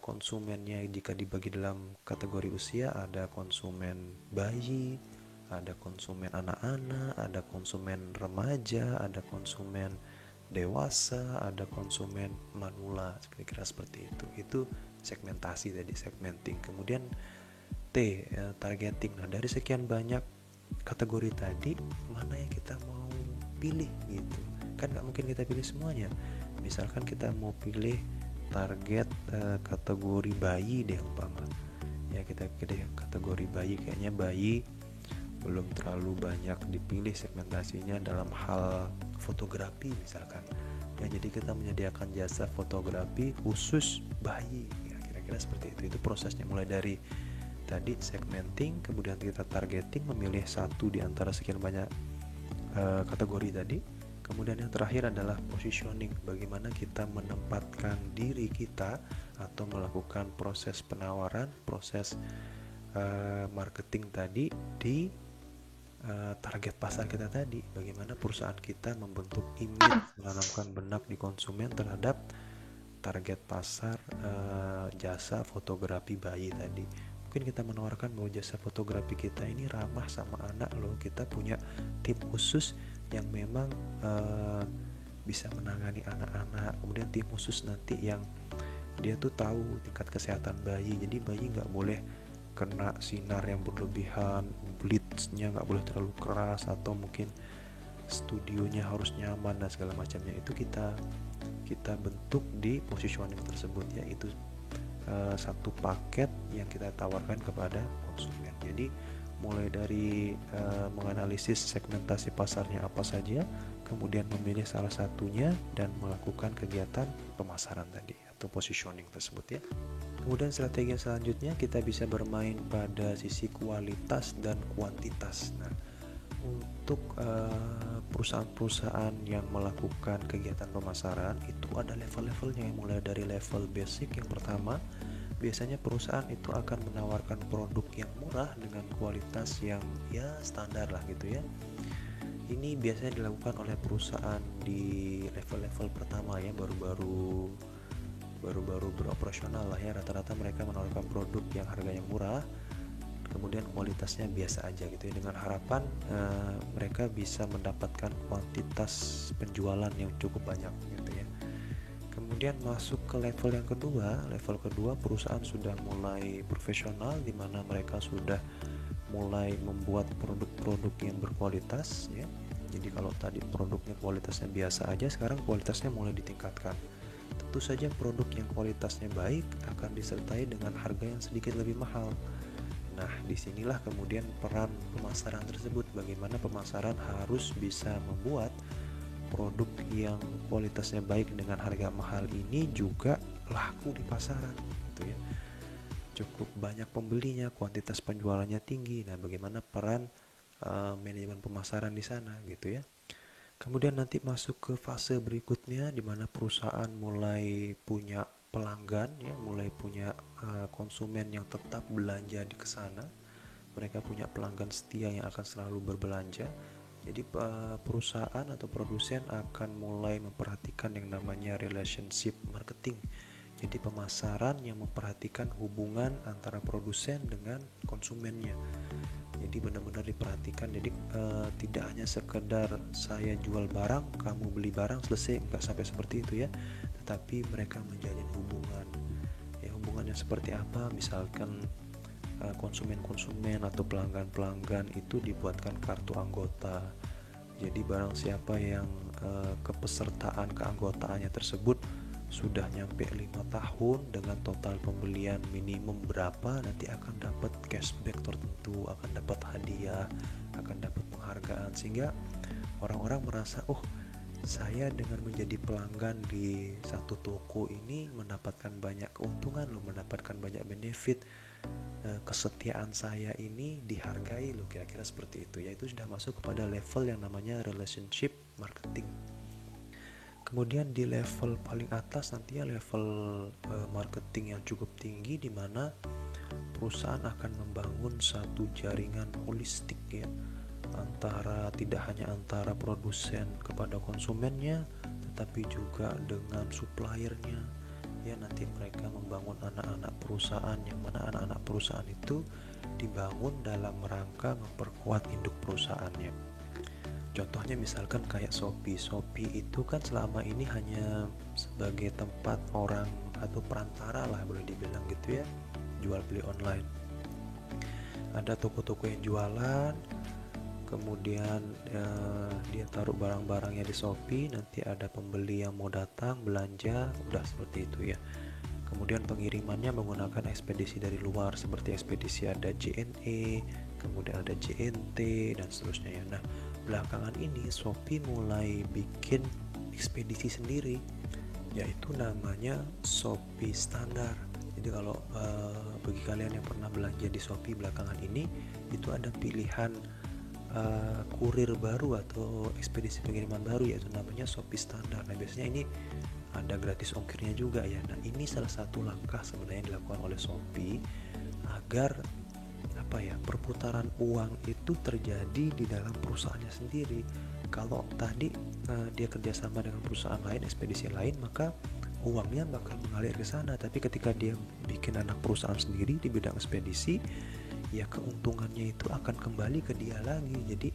konsumennya jika dibagi dalam kategori usia, ada konsumen bayi, ada konsumen anak-anak, ada konsumen remaja, ada konsumen dewasa, ada konsumen manula, kira-kira seperti itu. Itu segmentasi tadi, segmenting. Kemudian targeting. Nah, dari sekian banyak kategori tadi, mana yang kita mau pilih gitu kan, nggak mungkin kita pilih semuanya. Misalkan kita mau pilih target kategori bayi deh umpama ya, kita pilih kategori bayi, kayaknya bayi belum terlalu banyak dipilih segmentasinya dalam hal fotografi misalkan ya, jadi kita menyediakan jasa fotografi khusus bayi ya, kira-kira seperti itu. Itu prosesnya mulai dari tadi segmenting, kemudian kita targeting, memilih satu di antara sekian banyak kategori tadi. Kemudian yang terakhir adalah positioning, bagaimana kita menempatkan diri kita atau melakukan proses penawaran, proses marketing tadi di target pasar kita tadi. Bagaimana perusahaan kita membentuk image, menanamkan benak di konsumen terhadap target pasar jasa fotografi bayi tadi. Mungkin kita menawarkan bahwa jasa fotografi kita ini ramah sama anak loh. Kita punya tim khusus yang memang bisa menangani anak-anak. Kemudian tim khusus nanti yang dia tuh tahu tingkat kesehatan bayi. Jadi bayi nggak boleh kena sinar yang berlebihan, blitznya nggak boleh terlalu keras, atau mungkin studionya harus nyaman dan segala macamnya. Itu kita bentuk di positioning tersebut, yaitu satu paket yang kita tawarkan kepada konsumen. Jadi mulai dari menganalisis segmentasi pasarnya apa saja, kemudian memilih salah satunya dan melakukan kegiatan pemasaran tadi atau positioning tersebut ya. Kemudian strategi selanjutnya kita bisa bermain pada sisi kualitas dan kuantitas. Nah, untuk perusahaan-perusahaan yang melakukan kegiatan pemasaran itu ada level-levelnya, mulai dari level basic yang pertama. Biasanya perusahaan itu akan menawarkan produk yang murah dengan kualitas yang ya standar lah gitu ya. Ini biasanya dilakukan oleh perusahaan di level-level pertama ya, baru-baru beroperasional lah ya. Rata-rata mereka menawarkan produk yang harganya murah, kemudian kualitasnya biasa aja gitu ya, dengan harapan mereka bisa mendapatkan kuantitas penjualan yang cukup banyak gitu ya. Kemudian masuk ke level yang kedua. Level kedua perusahaan sudah mulai profesional, di mana mereka sudah mulai membuat produk-produk yang berkualitas ya. Jadi kalau tadi produknya kualitasnya biasa aja, sekarang kualitasnya mulai ditingkatkan. Tentu saja produk yang kualitasnya baik akan disertai dengan harga yang sedikit lebih mahal. Nah, disinilah kemudian peran pemasaran tersebut. Bagaimana pemasaran harus bisa membuat produk yang kualitasnya baik dengan harga mahal ini juga laku di pasaran gitu ya. Cukup banyak pembelinya, kuantitas penjualannya tinggi. Nah, bagaimana peran manajemen pemasaran di sana gitu ya. Kemudian nanti masuk ke fase berikutnya, di mana perusahaan mulai punya pelanggan ya, mulai punya konsumen yang tetap belanja di kesana. Mereka punya pelanggan setia yang akan selalu berbelanja. Jadi perusahaan atau produsen akan mulai memperhatikan yang namanya relationship marketing. Jadi pemasaran yang memperhatikan hubungan antara produsen dengan konsumennya. Jadi benar-benar diperhatikan. Jadi tidak hanya sekedar saya jual barang, kamu beli barang, selesai, nggak sampai seperti itu ya. Tetapi mereka menjalin hubungan. Ya, hubungannya seperti apa? Misalkan konsumen-konsumen atau pelanggan-pelanggan itu dibuatkan kartu anggota. Jadi barang siapa yang kepesertaan keanggotaannya tersebut sudah nyampe 5 tahun dengan total pembelian minimum berapa, nanti akan dapat cashback tertentu, akan dapat hadiah, akan dapat penghargaan, sehingga orang-orang merasa, oh saya dengan menjadi pelanggan di satu toko ini mendapatkan banyak keuntungan loh, mendapatkan banyak benefit, kesetiaan saya ini dihargai loh, kira-kira seperti itu ya. Itu sudah masuk kepada level yang namanya relationship marketing. Kemudian di level paling atas nantinya level marketing yang cukup tinggi, di mana perusahaan akan membangun satu jaringan holistik ya, tidak hanya antara produsen kepada konsumennya, tetapi juga dengan suppliernya ya. Nanti mereka membangun anak-anak perusahaan, yang mana anak-anak perusahaan itu dibangun dalam rangka memperkuat induk perusahaannya. Contohnya misalkan kayak Shopee itu kan selama ini hanya sebagai tempat orang atau perantara lah boleh dibilang gitu ya, jual beli online. Ada toko-toko yang jualan, kemudian dia taruh barang-barangnya di Shopee, nanti ada pembeli yang mau datang belanja, udah seperti itu ya. Kemudian pengirimannya menggunakan ekspedisi dari luar, seperti ekspedisi ada JNE, kemudian ada JNT dan seterusnya ya. Nah, belakangan ini Shopee mulai bikin ekspedisi sendiri, yaitu namanya Shopee Standar. Jadi kalau bagi kalian yang pernah belanja di Shopee belakangan ini, itu ada pilihan kurir baru atau ekspedisi pengiriman baru, yaitu namanya Shopee Standar. Nah, biasanya ini ada gratis ongkirnya juga ya. Nah ini salah satu langkah sebenarnya yang dilakukan oleh Shopee agar perputaran uang itu terjadi di dalam perusahaannya sendiri. Kalau tadi dia kerjasama dengan perusahaan lain, ekspedisi lain, maka uangnya bakal mengalir ke sana. Tapi ketika dia bikin anak perusahaan sendiri di bidang ekspedisi, ya keuntungannya itu akan kembali ke dia lagi. Jadi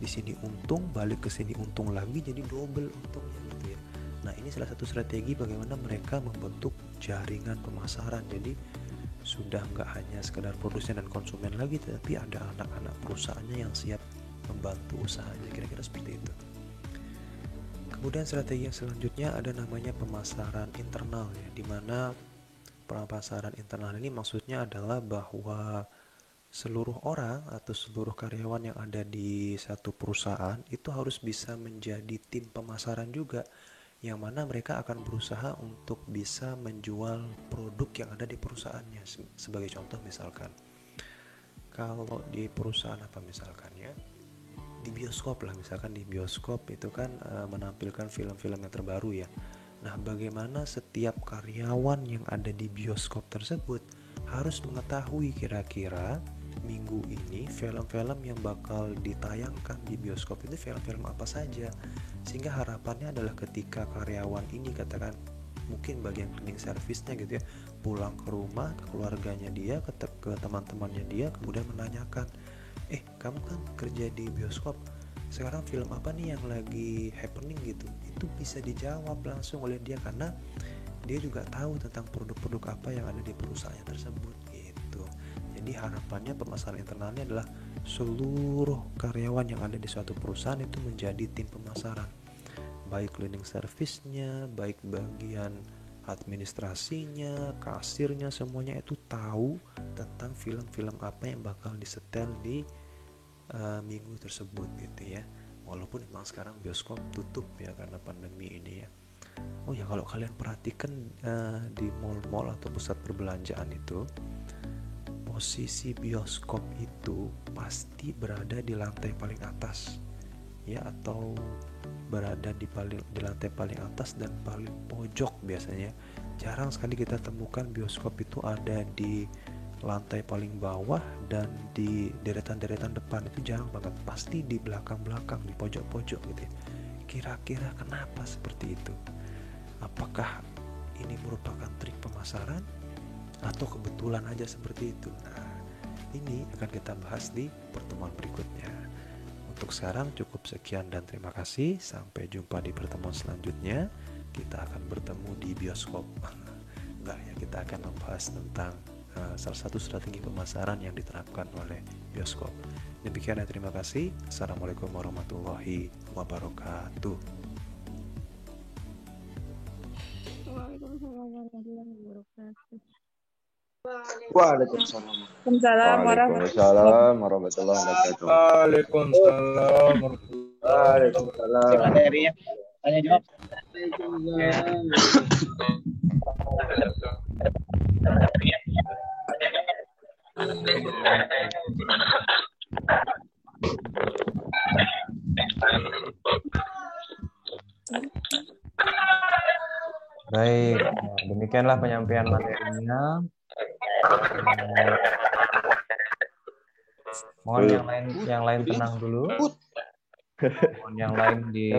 di sini untung, balik ke sini untung lagi, jadi double untungnya gitu ya. Nah ini salah satu strategi bagaimana mereka membentuk jaringan pemasaran. Jadi sudah nggak hanya sekedar produsen dan konsumen lagi, tapi ada anak-anak perusahaannya yang siap membantu usahanya, kira-kira seperti itu. Kemudian strategi yang selanjutnya ada namanya pemasaran internal ya, dimana pemasaran internal ini maksudnya adalah bahwa seluruh orang atau seluruh karyawan yang ada di satu perusahaan itu harus bisa menjadi tim pemasaran juga, yang mana mereka akan berusaha untuk bisa menjual produk yang ada di perusahaannya. Sebagai contoh misalkan, kalau di perusahaan apa misalkan ya, di bioskop lah, misalkan di bioskop itu kan menampilkan film-film yang terbaru ya. Nah bagaimana setiap karyawan yang ada di bioskop tersebut harus mengetahui kira-kira minggu ini film-film yang bakal ditayangkan di bioskop itu film-film apa saja, sehingga harapannya adalah ketika karyawan ini katakan mungkin bagian cleaning service-nya gitu ya, pulang ke rumah, ke keluarganya dia, ke teman-temannya dia, kemudian menanyakan, kamu kan kerja di bioskop, sekarang film apa nih yang lagi happening gitu, itu bisa dijawab langsung oleh dia karena dia juga tahu tentang produk-produk apa yang ada di perusahaannya tersebut gitu. Jadi harapannya pemasaran internalnya adalah seluruh karyawan yang ada di suatu perusahaan itu menjadi tim pemasaran, baik cleaning service-nya, baik bagian administrasinya, kasirnya, semuanya itu tahu tentang film-film apa yang bakal disetel di minggu tersebut gitu ya. Walaupun memang sekarang bioskop tutup ya karena pandemi ini ya. Oh ya, kalau kalian perhatikan di mall-mall atau pusat perbelanjaan itu, posisi bioskop itu pasti berada di lantai paling atas ya, atau berada di lantai paling atas dan paling pojok biasanya. Jarang sekali kita temukan bioskop itu ada di lantai paling bawah dan di deretan-deretan depan, itu jarang banget, pasti di belakang-belakang, di pojok-pojok gitu ya. Kira-kira kenapa seperti itu? Apakah ini merupakan trik pemasaran atau kebetulan aja seperti itu? Nah, ini akan kita bahas di pertemuan berikutnya. Untuk sekarang cukup sekian dan terima kasih. Sampai jumpa di pertemuan selanjutnya. Kita akan bertemu di bioskop. Enggak ya, kita akan membahas tentang salah satu strategi pemasaran yang diterapkan oleh bioskop. Demikian ya, terima kasih. Assalamualaikum warahmatullahi wabarakatuh. Waalaikumsalam. Waalaikumsalam Warahmatullahi wabarakatuh. Waalaikumsalam. Waalaikumsalam. Materinya tanya jawab. Baik, demikianlah penyampaian materinya. Mohon yang lain tenang dulu. Mohon yang lain di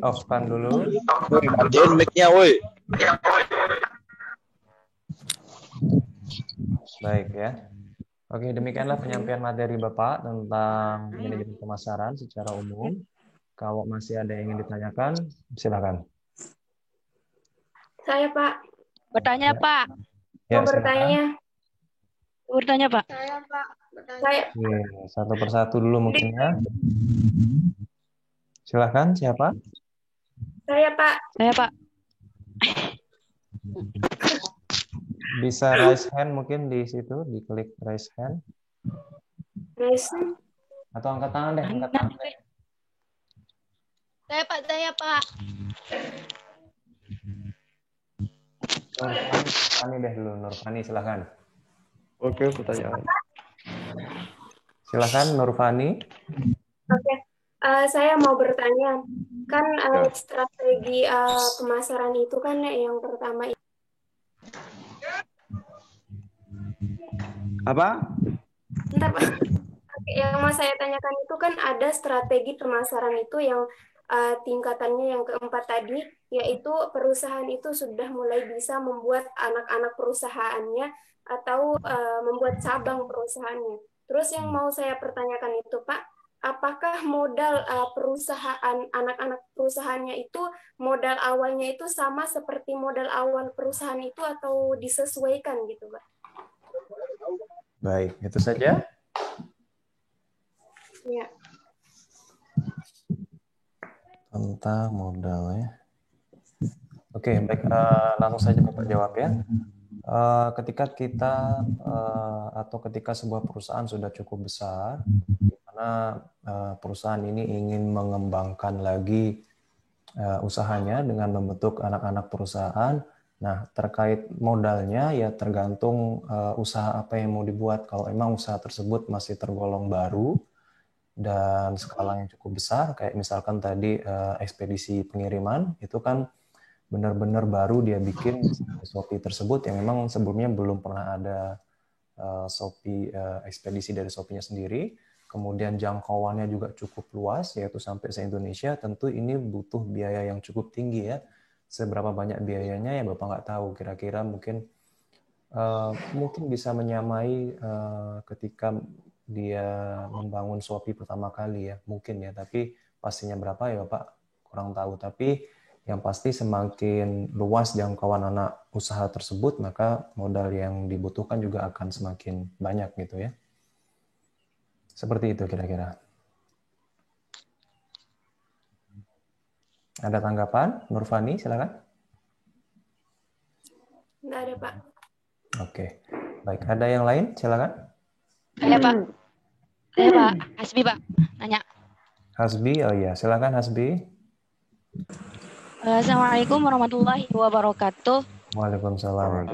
off-kan dulu. Kerjain mic-nya, woi. Baik ya. Oke, demikianlah penyampaian materi Bapak tentang manajemen pemasaran secara umum. Kalau masih ada yang ingin ditanyakan, silakan. Saya, Pak. Bertanya, Pak. Ya, Mau bertanya. Bertanya, Pak. Saya, Pak. Bertanya. Oke, satu persatu dulu mungkin ya. Silakan, siapa? Saya, Pak. Saya, Pak. Bisa raise hand mungkin di situ, diklik raise hand. Raise. Atau angkat tangan deh, angkat tangan deh. Saya, Pak. Saya, Pak. Nurfani deh dulu, Nurfani silakan. Oke, pertanyaan. Silakan Nurfani. Oke. Saya mau bertanya. kan strategi pemasaran itu kan yang pertama Apa? bentar, Pak. Yang mau saya tanyakan itu kan ada strategi pemasaran itu yang tingkatannya yang keempat tadi, yaitu perusahaan itu sudah mulai bisa membuat anak-anak perusahaannya atau membuat cabang perusahaannya. Terus yang mau saya pertanyakan itu, Pak, apakah modal perusahaan, anak-anak perusahaannya itu, modal awalnya itu sama seperti modal awal perusahaan itu atau disesuaikan gitu, Pak? Baik, itu saja. Ya. Tentang modal ya. Oke, baik. Langsung saja Bapak jawab ya. Ketika kita atau ketika sebuah perusahaan sudah cukup besar, di mana perusahaan ini ingin mengembangkan lagi usahanya dengan membentuk anak-anak perusahaan. Nah, terkait modalnya ya tergantung usaha apa yang mau dibuat. Kalau emang usaha tersebut masih tergolong baru dan skalanya cukup besar, kayak misalkan tadi ekspedisi pengiriman, itu kan benar-benar baru dia bikin Shopee tersebut yang memang sebelumnya belum pernah ada Shopee, ekspedisi dari Shopee-nya sendiri. Kemudian jangkauannya juga cukup luas, yaitu sampai se-Indonesia. Tentu ini butuh biaya yang cukup tinggi ya. Seberapa banyak biayanya ya Bapak nggak tahu. Kira-kira mungkin bisa menyamai ketika dia membangun Shopee pertama kali ya, mungkin ya. Tapi pastinya berapa ya Bapak kurang tahu. Tapi yang pasti semakin luas jangkauan anak usaha tersebut, maka modal yang dibutuhkan juga akan semakin banyak gitu ya. Seperti itu kira-kira. Ada tanggapan? Nurfani, silakan. Nggak ada, Pak. Oke. Baik, ada yang lain? Silakan. Ada, Pak. Ada, Pak. Hasbi, Pak. Nanya. Hasbi, oh iya. Silakan Hasbi. Assalamualaikum warahmatullahi wabarakatuh. Waalaikumsalam.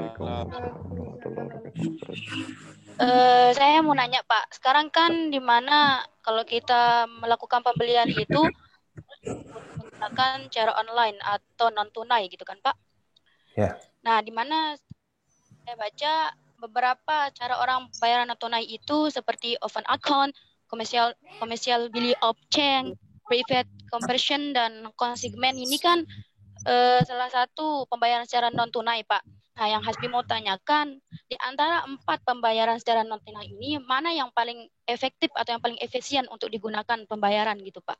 Saya mau nanya, Pak. Sekarang kan di mana kalau kita melakukan pembelian itu menggunakan cara online atau non tunai gitu kan, Pak? Ya. Nah, di mana saya baca beberapa cara orang bayaran non tunai itu seperti open account, commercial bill of change, private conversion, dan consignment ini kan salah satu pembayaran secara non tunai, Pak. Nah, yang Hasbi mau tanyakan, di antara 4 pembayaran secara non tunai ini, mana yang paling efektif atau yang paling efisien untuk digunakan pembayaran gitu, Pak?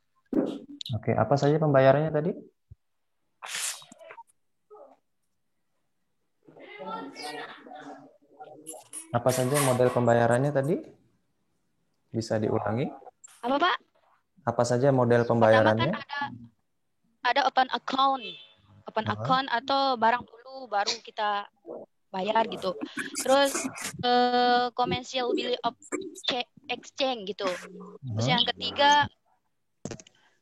Oke, apa saja pembayarannya tadi? Apa saja model pembayarannya tadi? Bisa diulangi? Apa, Pak? Apa saja model pembayarannya? Pertama kan ada open account atau barang dulu baru kita bayar gitu. Terus commercial bill of exchange gitu. Terus yang ketiga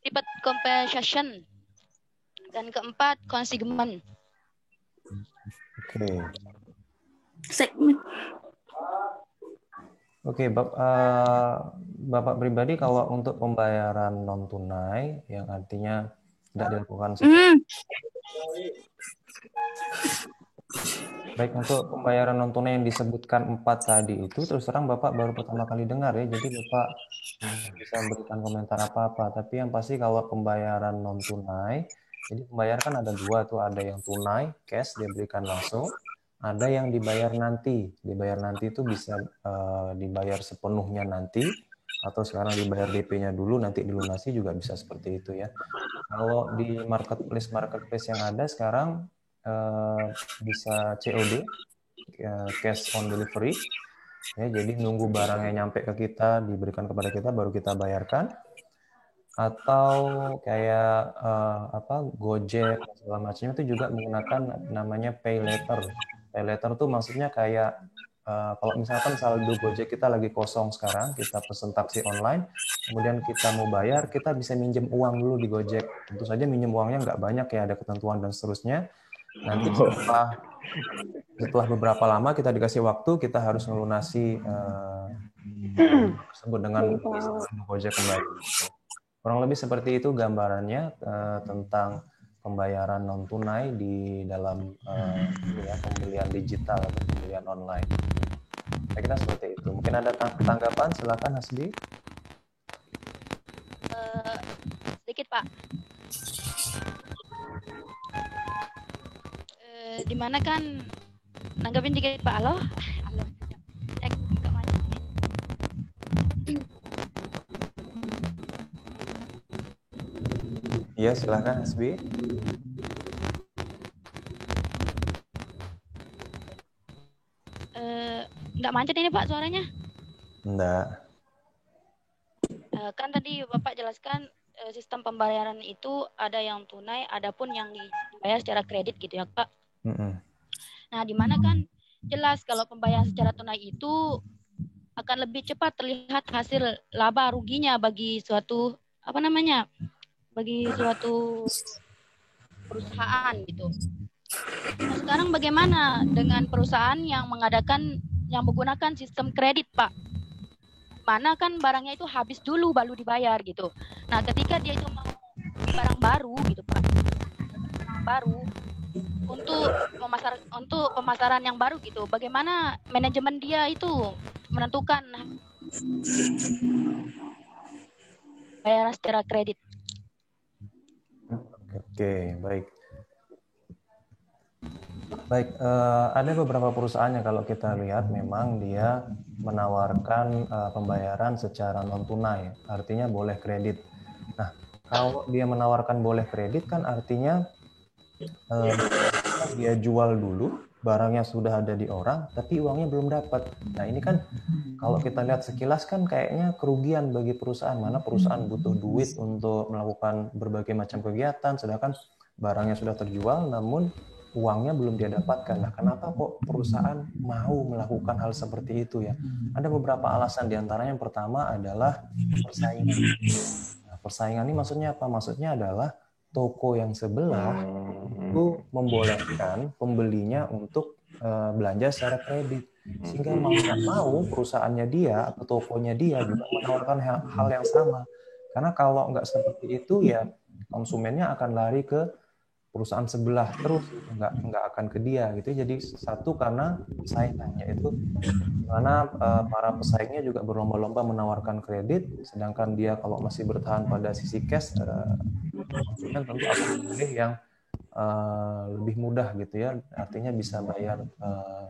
private compensation, dan keempat consignment. Oke. Segmen. Oke, Bapak pribadi kalau untuk pembayaran non tunai yang artinya tidak dilakukan baik, untuk pembayaran non tunai yang disebutkan 4 tadi itu terus terang Bapak baru pertama kali dengar ya, jadi Bapak bisa berikan komentar apa-apa. Tapi yang pasti kalau pembayaran non tunai, jadi pembayaran kan ada 2 tuh, ada yang tunai cash dia berikan langsung, ada yang dibayar nanti. Dibayar nanti itu bisa dibayar sepenuhnya nanti, atau sekarang dibayar DP-nya dulu nanti dilunasi juga bisa seperti itu ya. Kalau di marketplace yang ada sekarang bisa COD, cash on delivery ya, jadi nunggu barangnya nyampe ke kita, diberikan kepada kita baru kita bayarkan. Atau kayak Gojek segala macamnya itu juga menggunakan namanya pay later. Pay later tuh maksudnya kayak kalau misalkan saldo Gojek kita lagi kosong sekarang, kita pesen taksi online, kemudian kita mau bayar, kita bisa minjem uang dulu di Gojek. Tentu saja minjem uangnya nggak banyak ya, ada ketentuan dan seterusnya. Nanti setelah beberapa lama kita dikasih waktu, kita harus melunasi tersebut dengan Gojek kembali. Kurang lebih seperti itu gambarannya tentang pembayaran non tunai di dalam pembelian digital atau pembelian online. Saya kira seperti itu. Mungkin ada tanggapan, silakan Hasbi. Sedikit Pak. Di mana kan nanggapin dikit Pak. Halo. Iya, silakan Hasbi. Nggak macet ini Pak suaranya? Enggak. Kan tadi Bapak jelaskan sistem pembayaran itu ada yang tunai, ada pun yang dibayar secara kredit gitu ya Pak. Nah, di mana kan jelas kalau pembayaran secara tunai itu akan lebih cepat terlihat hasil laba ruginya bagi suatu bagi suatu perusahaan gitu. Nah, sekarang bagaimana dengan perusahaan yang menggunakan sistem kredit Pak? Mana kan barangnya itu habis dulu baru dibayar gitu. Nah, ketika dia itu mau barang baru gitu Pak, barang baru untuk pemasaran yang baru gitu, bagaimana manajemen dia itu menentukan bayaran secara kredit? Oke, baik. Baik, ada beberapa perusahaan yang kalau kita lihat memang dia menawarkan pembayaran secara non tunai, artinya boleh kredit. Nah, kalau dia menawarkan boleh kredit kan artinya dia jual dulu, barangnya sudah ada di orang, tapi uangnya belum dapat. Nah, ini kan kalau kita lihat sekilas kan kayaknya kerugian bagi perusahaan, mana perusahaan butuh duit untuk melakukan berbagai macam kegiatan, sedangkan barangnya sudah terjual, namun uangnya belum dia dapatkan. Nah, kenapa kok perusahaan mau melakukan hal seperti itu ya? Ada beberapa alasan, diantaranya yang pertama adalah persaingan. Nah, persaingan ini maksudnya apa? Maksudnya adalah toko yang sebelah itu membolehkan pembelinya untuk belanja secara kredit, sehingga mau nggak mau perusahaannya dia atau tokonya dia juga menawarkan hal yang sama. Karena kalau nggak seperti itu ya konsumennya akan lari ke perusahaan sebelah terus, nggak akan ke dia gitu. Jadi satu karena saingannya itu dimana para pesaingnya juga berlomba-lomba menawarkan kredit, sedangkan dia kalau masih bertahan pada sisi cash, konsumen tentu akan memilih yang lebih mudah gitu ya, artinya bisa bayar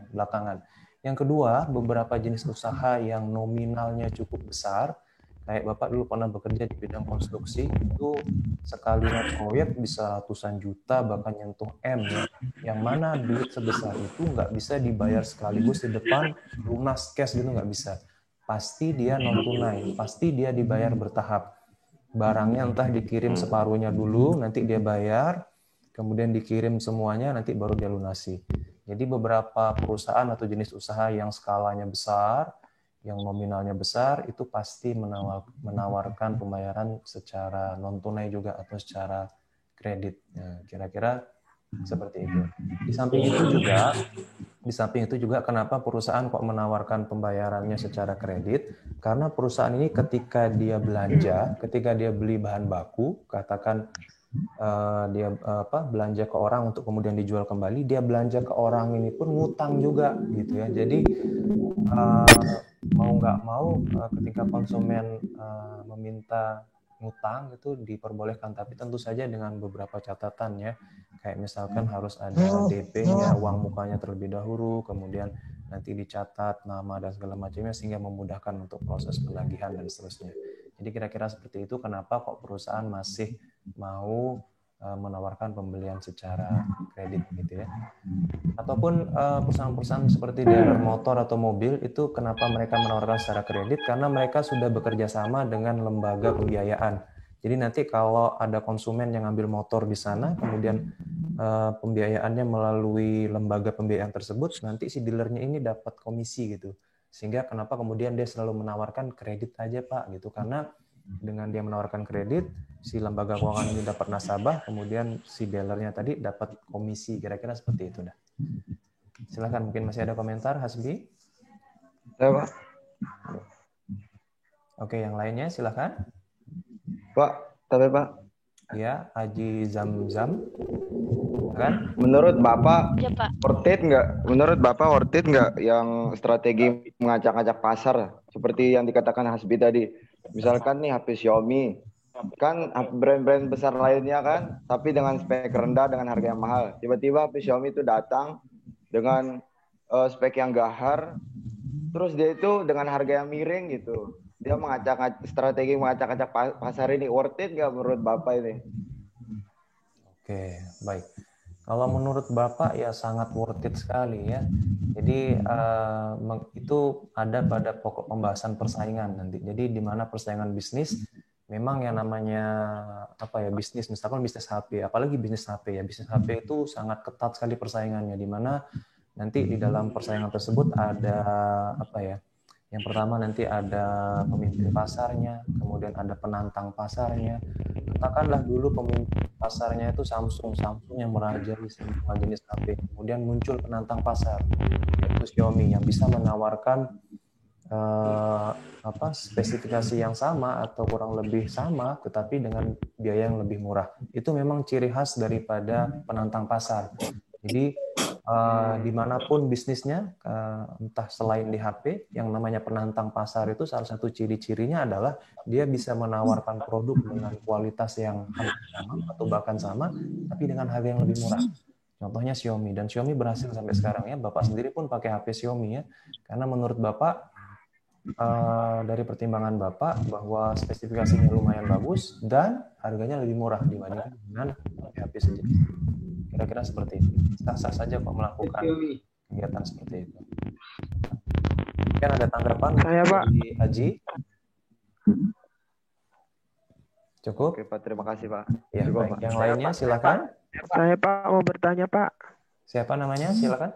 belakangan. Yang kedua, beberapa jenis usaha yang nominalnya cukup besar, kayak Bapak dulu pernah bekerja di bidang konstruksi, itu sekali proyek bisa ratusan juta, bahkan nyentuh M ya, yang mana duit sebesar itu nggak bisa dibayar sekaligus di depan lunas cash gitu, nggak bisa. Pasti dia non tunai, pasti dia dibayar bertahap. Barangnya entah dikirim separuhnya dulu, nanti dia bayar, kemudian dikirim semuanya, nanti baru dia lunasi. Jadi beberapa perusahaan atau jenis usaha yang skalanya besar, yang nominalnya besar, itu pasti menawarkan pembayaran secara non-tunai juga atau secara kredit. Nah, kira-kira seperti itu. Di samping itu juga kenapa perusahaan kok menawarkan pembayarannya secara kredit? Karena perusahaan ini ketika dia belanja, ketika dia beli bahan baku, katakan dia belanja ke orang untuk kemudian dijual kembali, dia belanja ke orang ini pun ngutang juga gitu ya. Jadi mau nggak mau ketika konsumen meminta ngutang itu diperbolehkan, tapi tentu saja dengan beberapa catatan ya, kayak misalkan harus ada DP-nya, uang mukanya terlebih dahulu, kemudian nanti dicatat nama dan segala macamnya sehingga memudahkan untuk proses penagihan dan seterusnya. Jadi kira-kira seperti itu kenapa kok perusahaan masih mau menawarkan pembelian secara kredit gitu ya. Ataupun perusahaan-perusahaan seperti dealer motor atau mobil itu kenapa mereka menawarkan secara kredit? Karena mereka sudah bekerja sama dengan lembaga pembiayaan. Jadi nanti kalau ada konsumen yang ambil motor di sana, kemudian pembiayaannya melalui lembaga pembiayaan tersebut, nanti si dealernya ini dapat komisi gitu. Sehingga kenapa kemudian dia selalu menawarkan kredit aja Pak gitu, karena dengan dia menawarkan kredit, si lembaga keuangan ini dapat nasabah, kemudian si dealernya tadi dapat komisi, kira-kira seperti itu dah. Silakan, mungkin masih ada komentar, Hasbi? Ya, Pak. Oke, yang lainnya silakan. Pak, tapi Pak, Ya, Haji Zamzam. Kan? menurut Bapak Ya, Pak. worth it nggak? Menurut Bapak worth it nggak yang strategi mengacak-acak pasar seperti yang dikatakan Hasbi tadi? Misalkan nih HP Xiaomi, kan brand-brand besar lainnya kan, tapi dengan spek rendah dengan harga yang mahal. Tiba-tiba HP Xiaomi itu datang dengan spek yang gahar, terus dia itu dengan harga yang miring gitu. Dia strategi mengacak-acak pasar ini worth it nggak menurut Bapak ini? Oke, baik. Kalau menurut Bapak ya sangat worth it sekali ya. Jadi itu ada pada pokok pembahasan persaingan nanti. Jadi di mana persaingan bisnis memang yang namanya apa ya bisnis, misalkan bisnis HP, apalagi bisnis HP ya. Bisnis HP itu sangat ketat sekali persaingannya, di mana nanti di dalam persaingan tersebut ada apa ya? Yang pertama nanti ada pemimpin pasarnya, kemudian ada penantang pasarnya. Katakanlah dulu pemimpin pasarnya itu Samsung yang merajai semua jenis HP. Kemudian muncul penantang pasar, yaitu Xiaomi yang bisa menawarkan spesifikasi yang sama atau kurang lebih sama, tetapi dengan biaya yang lebih murah. Itu memang ciri khas daripada penantang pasar. Jadi dimanapun bisnisnya, entah selain di HP, yang namanya penantang pasar itu salah satu ciri-cirinya adalah dia bisa menawarkan produk dengan kualitas yang hampir sama atau bahkan sama, tapi dengan harga yang lebih murah. Contohnya Xiaomi, dan Xiaomi berhasil sampai sekarang ya. Bapak sendiri pun pakai HP Xiaomi ya, karena menurut Bapak dari pertimbangan Bapak bahwa spesifikasinya lumayan bagus dan harganya lebih murah dibandingkan dengan HP sejenis. Kira-kira seperti itu. Sah-sah saja kok melakukan kegiatan seperti itu. Mungkin ada tanggapan Saya, Pak. dari Haji? Cukup? Oke Pak, terima kasih Pak. Ya, Cukup, baik. Pak. Yang lainnya silakan. Saya Pak mau bertanya Pak. Siapa namanya? Silakan.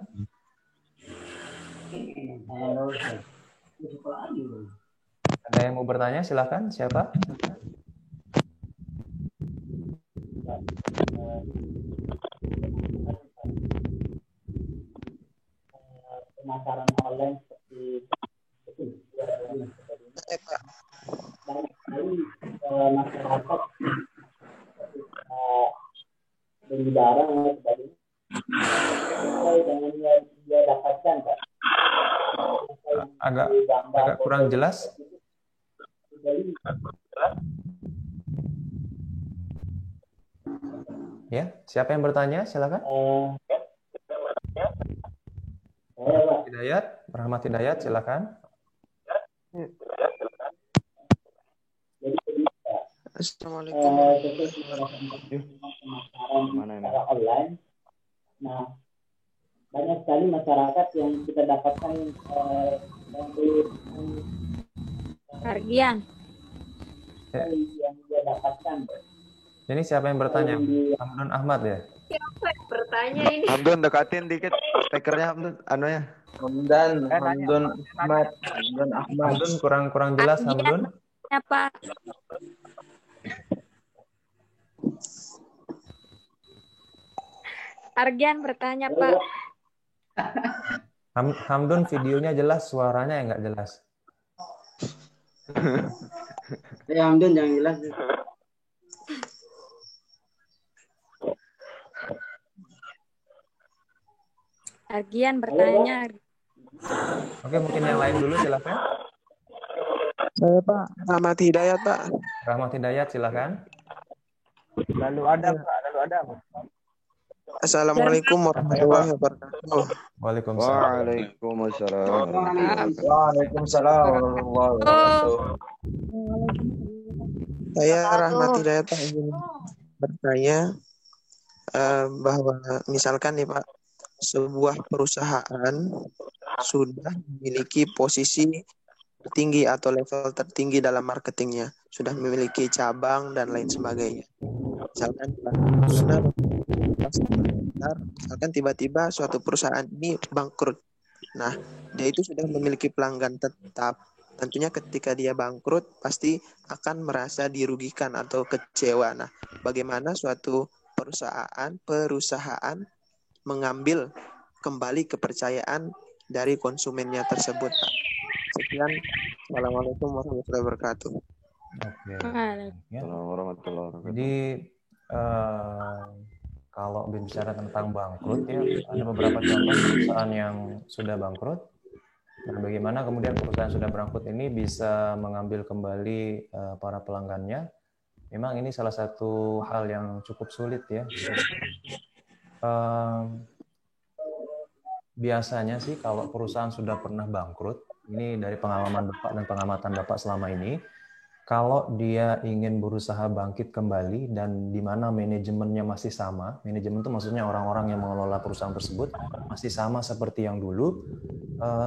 Ada yang mau bertanya? Silakan. Siapa? Pemasaran online seperti itu. Banyak sekali masyarakat beli barang dan sebagainya sesuai dengan yang dia dapatkan, Pak. Agak kurang jelas. Ya, siapa yang bertanya? Silakan. Rahmat Hidayat, silakan. Assalamualaikum. Secara online. Nah, banyak sekali masyarakat yang kita dapatkan Argian. Yang dia dapatkan. Ini siapa yang bertanya? Hamdun Ahmad ya? Siapa yang bertanya ini? Hamdun, dekatin dikit speakernya Hamdun, anunya. Hamdun Ahmad. Hamdun kurang jelas Hamdun. Apa? Argian bertanya Pak. Hamdun videonya jelas, suaranya yang nggak jelas. Ya Hamdun yang jelas. Argian bertanya. Oke, mungkin yang lain dulu silakan. Saya Pak, Rahmat Hidayat Pak. Rahmat Hidayat silakan. Lalu ada. Assalamualaikum warahmatullahi wabarakatuh. Waalaikumsalam. Waalaikumsalam warahmatullahi wabarakatuh. Saya Rahmat Hidayat Pak ingin bertanya bahwa misalkan nih Pak, sebuah perusahaan sudah memiliki posisi tertinggi atau level tertinggi dalam marketingnya, sudah memiliki cabang dan lain sebagainya. Misalkan tiba-tiba suatu perusahaan ini bangkrut. Nah, dia itu sudah memiliki pelanggan tetap. Tentunya ketika dia bangkrut pasti akan merasa dirugikan atau kecewa. Nah, bagaimana suatu perusahaan mengambil kembali kepercayaan dari konsumennya tersebut, Pak. Sekian. Assalamualaikum warahmatullahi wabarakatuh. Oke. Ya. Jadi kalau bicara tentang bangkrut ya, ada beberapa contoh perusahaan yang sudah bangkrut. Dan bagaimana kemudian perusahaan sudah bangkrut ini bisa mengambil kembali para pelanggannya. Memang ini salah satu hal yang cukup sulit ya. Biasanya sih kalau perusahaan sudah pernah bangkrut, ini dari pengalaman Bapak dan pengamatan Bapak selama ini, kalau dia ingin berusaha bangkit kembali dan di mana manajemennya masih sama, manajemen itu maksudnya orang-orang yang mengelola perusahaan tersebut masih sama seperti yang dulu,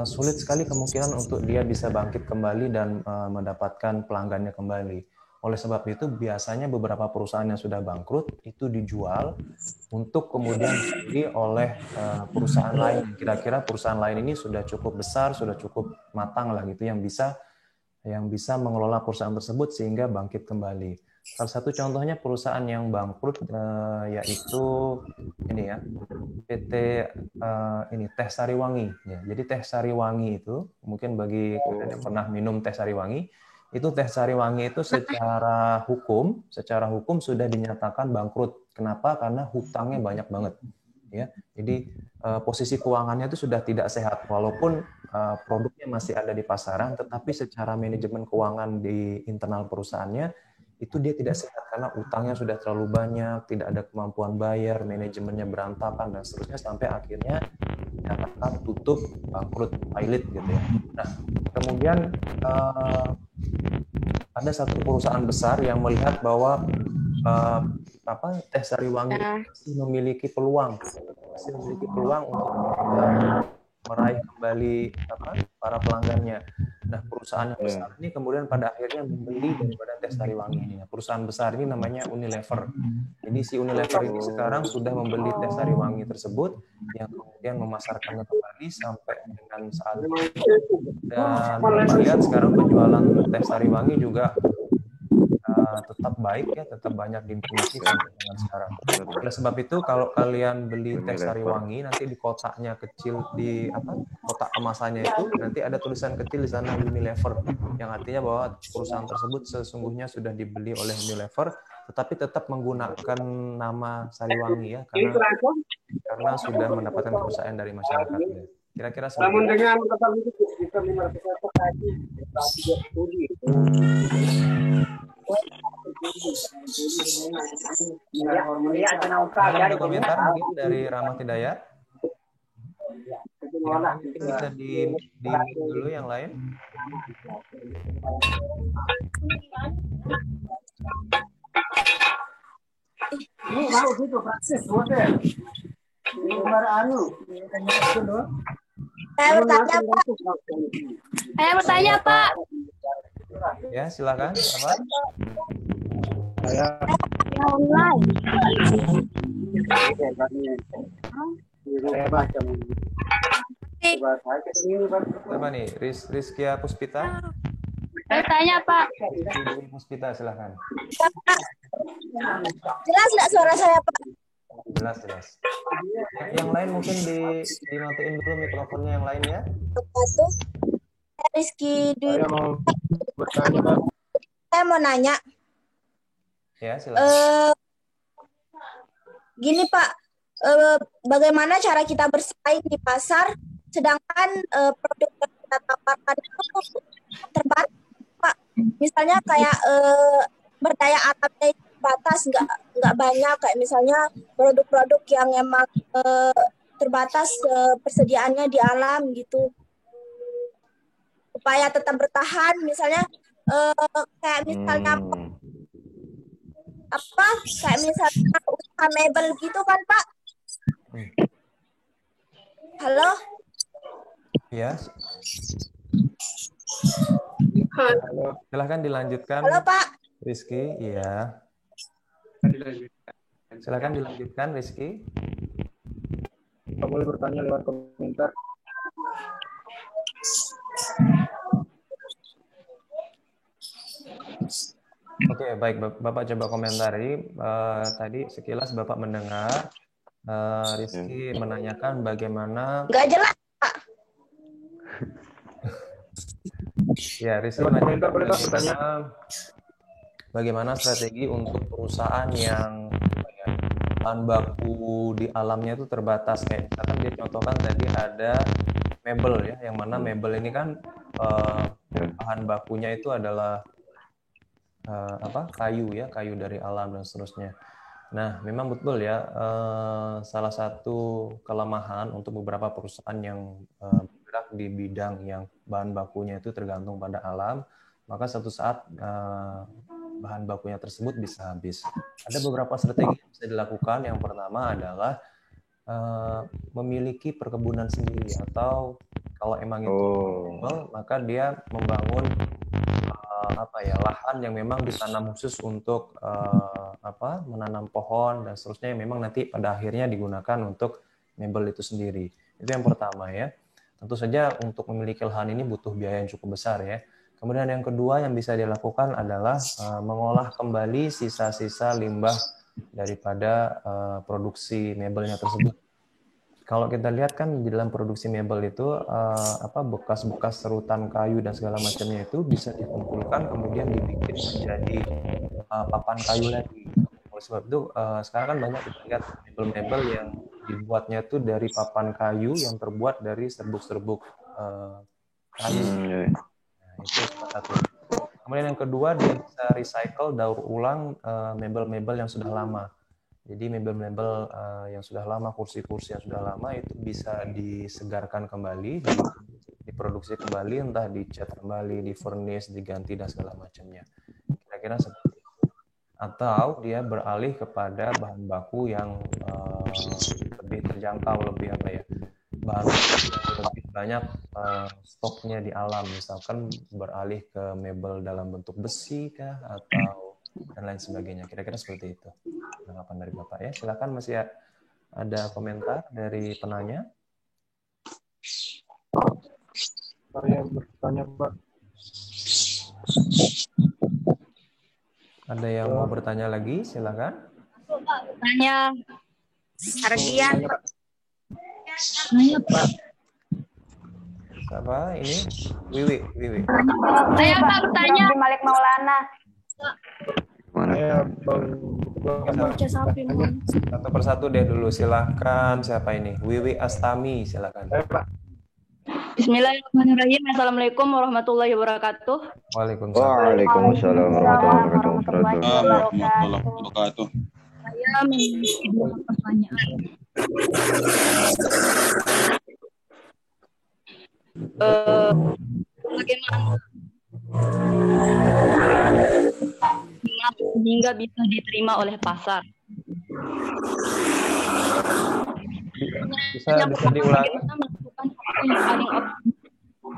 sulit sekali kemungkinan untuk dia bisa bangkit kembali dan mendapatkan pelanggannya kembali. Oleh sebab itu biasanya beberapa perusahaan yang sudah bangkrut itu dijual untuk kemudian dibeli oleh perusahaan lain. Kira-kira perusahaan lain ini sudah cukup besar, sudah cukup matang lah gitu yang bisa mengelola perusahaan tersebut sehingga bangkit kembali. Salah satu contohnya perusahaan yang bangkrut yaitu ini ya, PT ini Teh Sariwangi. Ya, jadi Teh Sariwangi itu mungkin bagi kalian yang pernah minum Teh Sariwangi, itu Teh Sariwangi itu secara hukum sudah dinyatakan bangkrut. Kenapa? Karena hutangnya banyak banget. Ya, jadi posisi keuangannya itu sudah tidak sehat. Walaupun produknya masih ada di pasaran, tetapi secara manajemen keuangan di internal perusahaannya itu dia tidak sehat karena utangnya sudah terlalu banyak, tidak ada kemampuan bayar, manajemennya berantakan dan seterusnya sampai akhirnya dinyatakan tutup, bangkrut, pilot gitu ya. Nah, kemudian ada satu perusahaan besar yang melihat bahwa Teh Sariwangi masih memiliki peluang untuk meraih kembali para pelanggannya. Nah, perusahaan yang besar ini kemudian pada akhirnya membeli daripada Teh Sariwangi ini. Perusahaan besar ini namanya Unilever. Jadi si Unilever ini sekarang sudah membeli Teh Sariwangi tersebut yang kemudian memasarkannya kembali sampai dengan saat ini. Dan kita lihat sekarang penjualan Teh Sariwangi juga tetap baik ya, tetap banyak diminati sampai dengan sekarang. Oleh sebab itu kalau kalian beli Teh Sariwangi nanti di kotaknya kecil di kotak kemasannya itu nanti ada tulisan kecil di sana Unilever yang artinya bahwa perusahaan tersebut sesungguhnya sudah dibeli oleh Unilever tetapi tetap menggunakan nama Sariwangi ya karena sudah mendapatkan kepercayaan dari masyarakat. Kira-kira seperti ada komentar mungkin dari Rahmat Hidayat? Mungkin bisa di dulu yang lain. Saya bertanya, Pak. Ya, silakan. Apa? Saya online. Apa nih? Rizkia Puspita? Saya tanya, Pak. Rizkia Puspita, silakan. Jelas nggak suara saya, Pak? Jelas. Yang lain mungkin dimatiin dulu mikrofonnya yang lain ya. Rizky dulu. Saya mau nanya. Ya, silakan. Gini, Pak. Bagaimana cara kita bersaing di pasar sedangkan produk yang kita tawarkan itu terbatas, Pak. Misalnya kayak berdaya alatnya itu terbatas, nggak banyak, kayak misalnya produk-produk yang emang terbatas persediaannya di alam gitu. Supaya tetap bertahan, misalnya kayak misalnya kayak misalnya usaha mebel gitu kan, Pak. Halo? Ya. Halo. Silahkan dilanjutkan. Halo, Pak. Rizky, iya. Silahkan dilanjutkan, Rizky. Boleh bertanya lewat komentar. Oke, baik. Bapak coba komentari. Tadi sekilas Bapak mendengar Rizky menanyakan bagaimana... Nggak jelas, Pak. Ya, Rizky menanyakan bagaimana bagaimana strategi untuk perusahaan yang bahan baku di alamnya itu terbatas. Kayak misalkan dia contohkan tadi ada mebel ya, yang mana mebel ini kan bahan bakunya itu adalah kayu ya, kayu dari alam dan seterusnya. Nah, memang betul ya, salah satu kelemahan untuk beberapa perusahaan yang bergerak di bidang yang bahan bakunya itu tergantung pada alam, maka suatu saat bahan bakunya tersebut bisa habis. Ada beberapa strategi yang bisa dilakukan. Yang pertama adalah memiliki perkebunan sendiri, atau kalau emang itu maka dia membangun lahan yang memang ditanam khusus untuk menanam pohon dan seterusnya, yang memang nanti pada akhirnya digunakan untuk mebel itu sendiri. Itu yang pertama ya. Tentu saja untuk memiliki lahan ini butuh biaya yang cukup besar ya. Kemudian yang kedua yang bisa dilakukan adalah mengolah kembali sisa-sisa limbah daripada produksi mebelnya tersebut. Kalau kita lihat kan di dalam produksi mebel itu bekas-bekas serutan kayu dan segala macamnya itu bisa dikumpulkan kemudian dibikin menjadi papan kayu lagi. Oleh sebab itu sekarang kan banyak kita lihat mebel-mebel yang dibuatnya itu dari papan kayu yang terbuat dari serbuk-serbuk kayu. Nah, itu salah satu. Kemudian yang kedua, dia bisa recycle, daur ulang mebel-mebel yang sudah lama. Jadi mebel-mebel yang sudah lama, kursi-kursi yang sudah lama itu bisa disegarkan kembali, diproduksi kembali, entah dicat kembali, di furnish, diganti dan segala macamnya. Kira-kira seperti itu. Atau dia beralih kepada bahan baku yang lebih terjangkau, lebih bahan baku yang lebih banyak stoknya di alam, misalkan beralih ke mebel dalam bentuk besi kah, atau dan lain sebagainya. Kira-kira seperti itu tanggapan dari Bapak ya. Silakan, masih ada komentar dari penanya? Saya bertanya, Pak. Ada yang mau bertanya lagi? Silakan. Tanya Argian. Nanya, Pak. Siapa ini? Wiwi. Saya Pak bertanya. Malik Maulana. Satu persatu deh dulu, silakan. Siapa ini? Wiwi Astami, silakan. Bismillahirrahmanirrahim. Assalamualaikum warahmatullahi wabarakatuh. Waalaikumsalam warahmatullahi wabarakatuh. Saya memiliki dua pertanyaan. Bagaimana hingga bisa diterima oleh pasar? Bisa diulangi?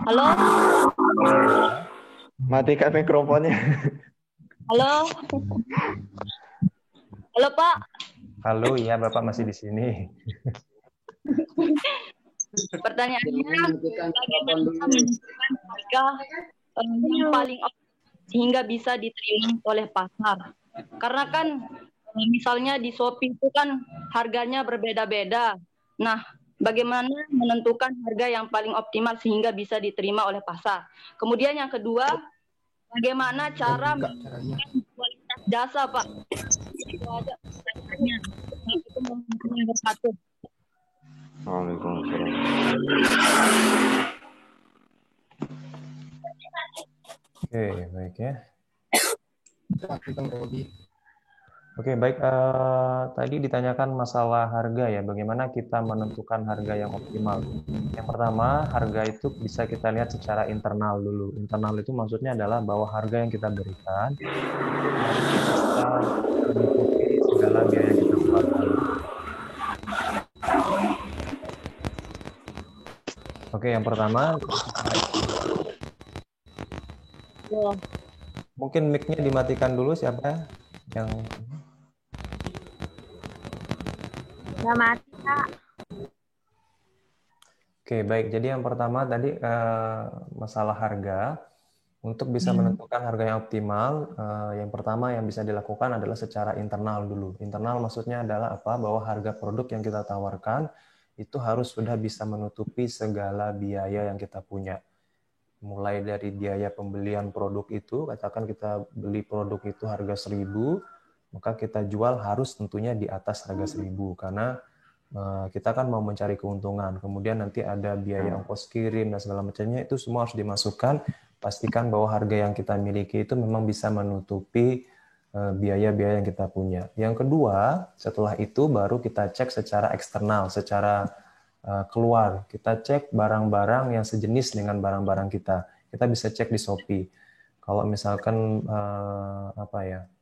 Halo? Matikan mikrofonnya. Halo? Halo, Pak? Halo, iya, Bapak masih di sini. Pertanyaannya, bagaimana menentukan harga yang paling sehingga bisa diterima oleh pasar? Karena kan misalnya di Shopee itu kan harganya berbeda-beda. Nah, bagaimana menentukan harga yang paling optimal sehingga bisa diterima oleh pasar? Kemudian yang kedua, bagaimana cara menentukan kualitas jasa, Pak? Itu aja pertanyaannya. Itu yang bersatu. Waalaikumsalam. Oke, baik ya. Oke, baik. Tadi ditanyakan masalah harga ya, bagaimana kita menentukan harga yang optimal. Yang pertama, harga itu bisa kita lihat secara internal dulu. Internal itu maksudnya adalah bahwa harga yang kita berikan bisa mengikuti segala biaya yang kita keluarkan. Oke, yang pertama, mungkin mic-nya dimatikan dulu, siapa yang mati, Kak. Oke, baik. Jadi yang pertama tadi masalah harga. Untuk bisa menentukan harga yang optimal, yang pertama yang bisa dilakukan adalah secara internal dulu. Internal maksudnya adalah apa? Bahwa harga produk yang kita tawarkan itu harus sudah bisa menutupi segala biaya yang kita punya. mulai dari biaya pembelian produk itu, katakan kita beli produk itu harga 1.000, maka kita jual harus tentunya di atas harga 1.000 karena kita kan mau mencari keuntungan. Kemudian nanti ada biaya ongkos kirim dan segala macamnya, itu semua harus dimasukkan. Pastikan bahwa harga yang kita miliki itu memang bisa menutupi biaya-biaya yang kita punya. Yang kedua, setelah itu baru kita cek secara eksternal, secara keluar. Kita cek barang-barang yang sejenis dengan barang-barang kita. Kita bisa cek di Shopee. Kalau misalkan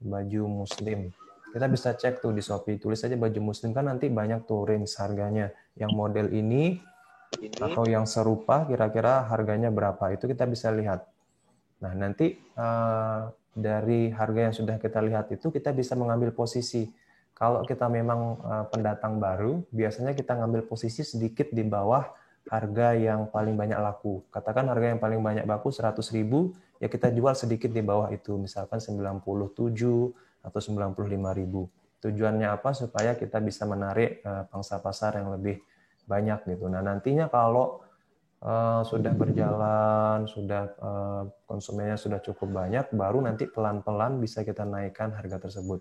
baju muslim, kita bisa cek tuh di Shopee, tulis aja baju muslim, kan nanti banyak tuh range harganya. Yang model ini atau yang serupa kira-kira harganya berapa, itu kita bisa lihat. Nah, nanti dari harga yang sudah kita lihat itu kita bisa mengambil posisi. Kalau kita memang pendatang baru, biasanya kita ngambil posisi sedikit di bawah harga yang paling banyak laku. Katakan harga yang paling banyak laku 100.000, ya kita jual sedikit di bawah itu, misalkan 97 atau 95.000. Tujuannya apa? Supaya kita bisa menarik pangsa pasar yang lebih banyak gitu. Nah, nantinya kalau sudah berjalan, sudah konsumennya sudah cukup banyak, baru nanti pelan-pelan bisa kita naikkan harga tersebut.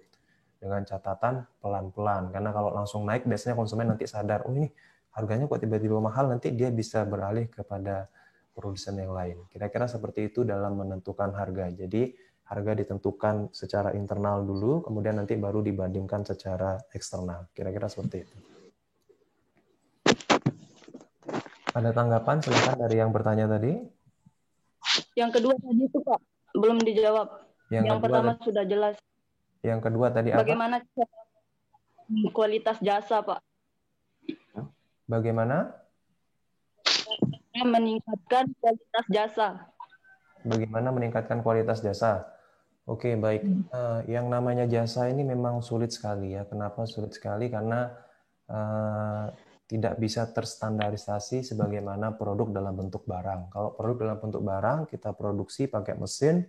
Dengan catatan pelan-pelan. Karena kalau langsung naik, biasanya konsumen nanti sadar, oh ini harganya kok tiba-tiba mahal, nanti dia bisa beralih kepada produsen yang lain. Kira-kira seperti itu dalam menentukan harga. Jadi harga ditentukan secara internal dulu, kemudian nanti baru dibandingkan secara eksternal. Kira-kira seperti itu. Ada tanggapan? Silakan dari yang bertanya tadi. Yang kedua tadi itu Pak, belum dijawab. Yang pertama sudah jelas. Yang kedua tadi apa? Bagaimana kualitas jasa, Pak? Bagaimana? Meningkatkan kualitas jasa. Bagaimana meningkatkan kualitas jasa? Oke, baik. Yang namanya jasa ini memang sulit sekali ya. Kenapa sulit sekali? Karena tidak bisa terstandarisasi sebagaimana produk dalam bentuk barang. Kalau produk dalam bentuk barang, kita produksi pakai mesin,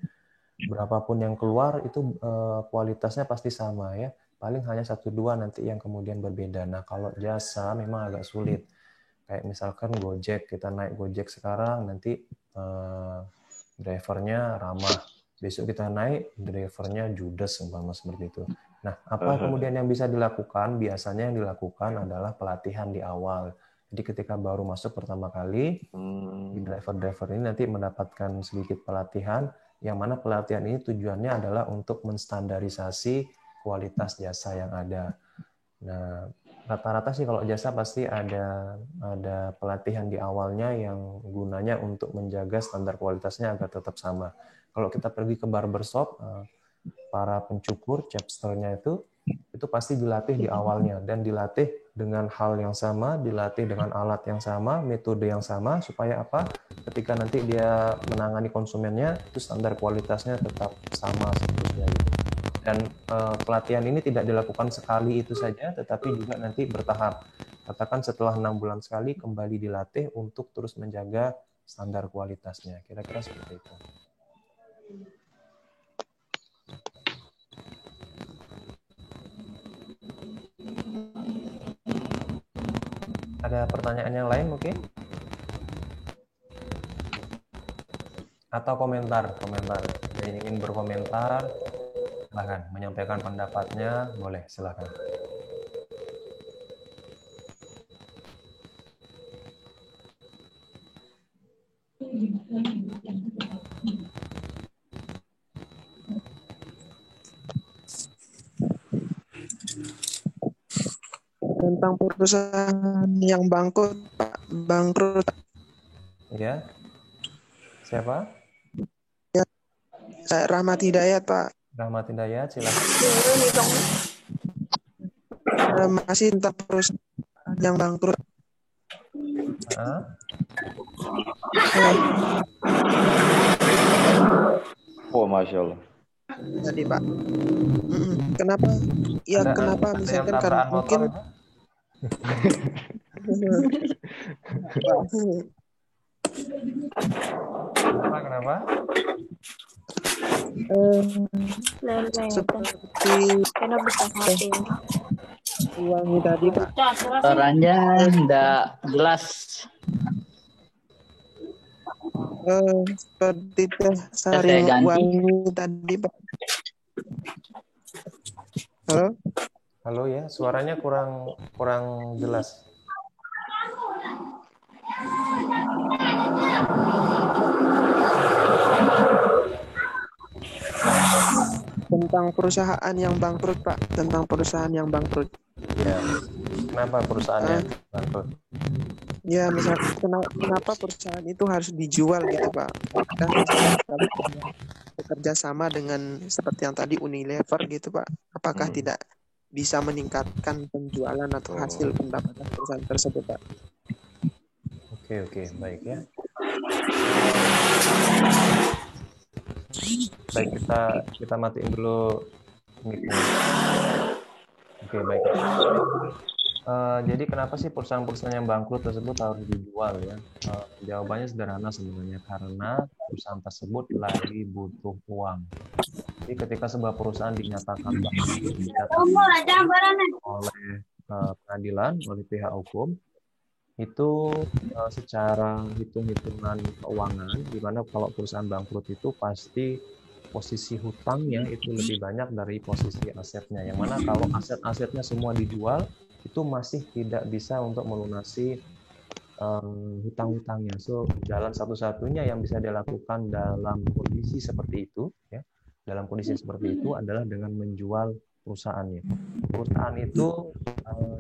berapapun yang keluar itu kualitasnya pasti sama ya. Paling hanya 1-2 nanti yang kemudian berbeda. Nah, kalau jasa memang agak sulit. Kayak misalkan Gojek, kita naik Gojek sekarang, nanti drivernya ramah. Besok kita naik, drivernya judes, umpama seperti itu. Nah, apa kemudian yang bisa dilakukan? Biasanya yang dilakukan adalah pelatihan di awal. Jadi ketika baru masuk pertama kali, driver-driver ini nanti mendapatkan sedikit pelatihan, yang mana pelatihan ini tujuannya adalah untuk menstandarisasi kualitas jasa yang ada. Nah, rata-rata sih kalau jasa pasti ada pelatihan di awalnya yang gunanya untuk menjaga standar kualitasnya agar tetap sama. Kalau kita pergi ke barbershop, para pencukur, chapsternya itu pasti dilatih di awalnya dan dilatih dengan hal yang sama, dilatih dengan alat yang sama, metode yang sama, supaya apa? Ketika nanti dia menangani konsumennya, itu standar kualitasnya tetap sama seterusnya. Dan pelatihan ini tidak dilakukan sekali itu saja, tetapi juga nanti bertahap. Katakan setelah 6 bulan sekali kembali dilatih untuk terus menjaga standar kualitasnya. Kira-kira seperti itu. Ada pertanyaan yang lain mungkin? Atau komentar? Yang ingin berkomentar, silakan. Menyampaikan pendapatnya, boleh, silakan. Tentang perusahaan yang bangkrut, Pak. Bangkrut. Ya. Siapa? Ya. Saya Rahmat Hidayat, Pak. Rahmat Hidayat, silakan. Masih tentang perusahaan yang bangkrut. Oh, Masya Allah. Tadi, Pak. Kenapa? Ya, kenapa? Misalkan karena mungkin... Kenapa? Seperti uangnya tadi, Pak. Suaranya tidak jelas. Seperti Teh Saya Sari ganti. Wangi tadi, Pak. Halo? Halo ya, suaranya kurang jelas. Tentang perusahaan yang bangkrut, Pak. Tentang perusahaan yang bangkrut. Ya. Kenapa perusahaannya bangkrut? Ya, misalnya kenapa perusahaan itu harus dijual gitu, Pak? Kan misalnya bekerja sama dengan seperti yang tadi Unilever gitu, Pak. Apakah tidak bisa meningkatkan penjualan atau hasil pendapatan perusahaan tersebut, Pak? Oke, baik ya. Baik, kita matiin dulu mic-nya. Oke, baik. Jadi kenapa sih perusahaan-perusahaan yang bangkrut tersebut harus dijual ya? Jawabannya sederhana sebenarnya, karena perusahaan tersebut lagi butuh uang. Jadi ketika sebuah perusahaan dinyatakan bangkrut oleh pengadilan, oleh pihak hukum, itu secara hitung-hitungan keuangan, di mana kalau perusahaan bangkrut itu pasti posisi hutangnya itu lebih banyak dari posisi asetnya. Yang mana kalau aset-asetnya semua dijual, itu masih tidak bisa untuk melunasi hutang-hutangnya. So, jalan satu-satunya yang bisa dilakukan dalam kondisi seperti itu, ya, dalam kondisi seperti itu adalah dengan menjual perusahaannya. Perusahaan itu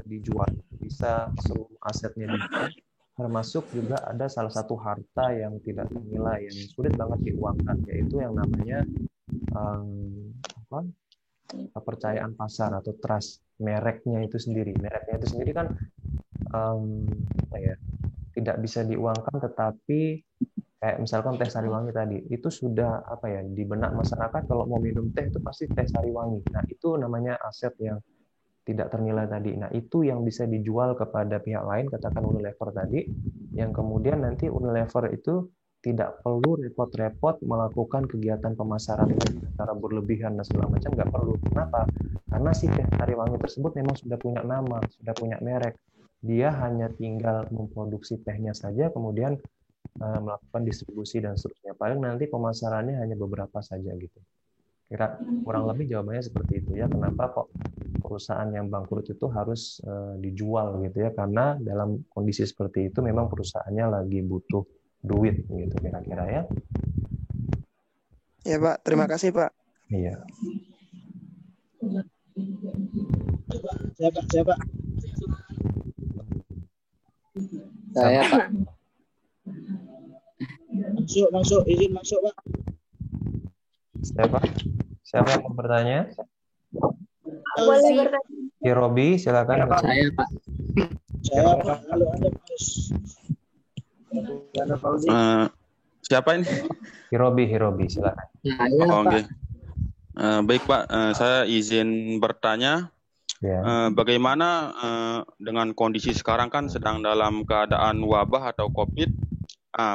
dijual, bisa seluruh asetnya dijual, termasuk juga ada salah satu harta yang tidak ternilai, yang sulit banget diuangkan, yaitu yang namanya kepercayaan pasar atau trust. Mereknya itu sendiri kan tidak bisa diuangkan, tetapi kayak misalkan teh Sariwangi tadi itu sudah di benak masyarakat kalau mau minum teh itu pasti teh Sariwangi. Nah, itu namanya aset yang tidak ternilai tadi. Nah, itu yang bisa dijual kepada pihak lain, katakan Unilever tadi, yang kemudian nanti Unilever itu tidak perlu repot-repot melakukan kegiatan pemasaran secara berlebihan dan segala macam, nggak perlu. Kenapa? Karena si teh Sariwangi tersebut memang sudah punya nama, sudah punya merek. Dia hanya tinggal memproduksi tehnya saja, kemudian melakukan distribusi dan seterusnya. Paling nanti pemasarannya hanya beberapa saja gitu. Kurang lebih jawabannya seperti itu ya. Kenapa kok perusahaan yang bangkrut itu harus dijual gitu ya? Karena dalam kondisi seperti itu memang perusahaannya lagi butuh duit gitu kira-kira ya. Ya, Pak. Terima kasih, Pak. Iya. Siapa? Saya, Pak. Masuk, izin masuk, Pak. Siapa yang mau bertanya? Boleh bertanya. Hirobi, silakan. Saya, Pak. Saya, Pak. Halo, ada Siapa ini? Hirobi, silakan. Oke. Baik, Pak. Saya izin bertanya. Ya. Bagaimana dengan kondisi sekarang kan sedang dalam keadaan wabah atau COVID,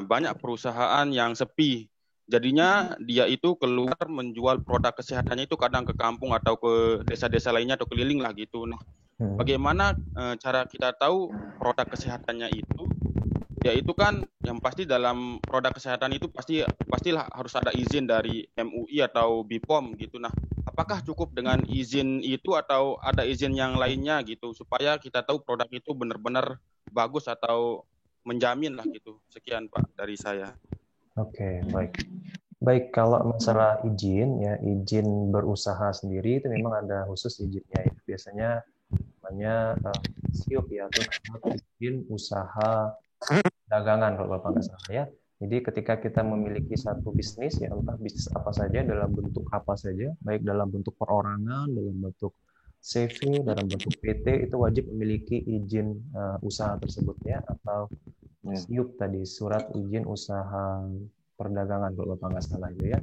banyak perusahaan yang sepi. Jadinya dia itu keluar menjual produk kesehatannya itu kadang ke kampung atau ke desa-desa lainnya atau keliling lah gitu. Nah, bagaimana cara kita tahu produk kesehatannya itu? Ya itu kan yang pasti dalam produk kesehatan itu pastilah harus ada izin dari MUI atau BPOM gitu. Nah, apakah cukup dengan izin itu atau ada izin yang lainnya gitu supaya kita tahu produk itu benar-benar bagus atau menjamin lah gitu. Sekian Pak dari saya. Oke, baik. Baik, kalau masalah izin ya, izin berusaha sendiri itu memang ada khusus izinnya ya. Biasanya namanya SIUP ya, atau izin usaha dagangan kalau Bapak nggak salah ya. Jadi ketika kita memiliki satu bisnis ya, entah bisnis apa saja, dalam bentuk apa saja, baik dalam bentuk perorangan, dalam bentuk CV, dalam bentuk PT, itu wajib memiliki izin usaha tersebut ya, atau SIUP tadi, surat izin usaha perdagangan kalau Bapak nggak salah itu ya.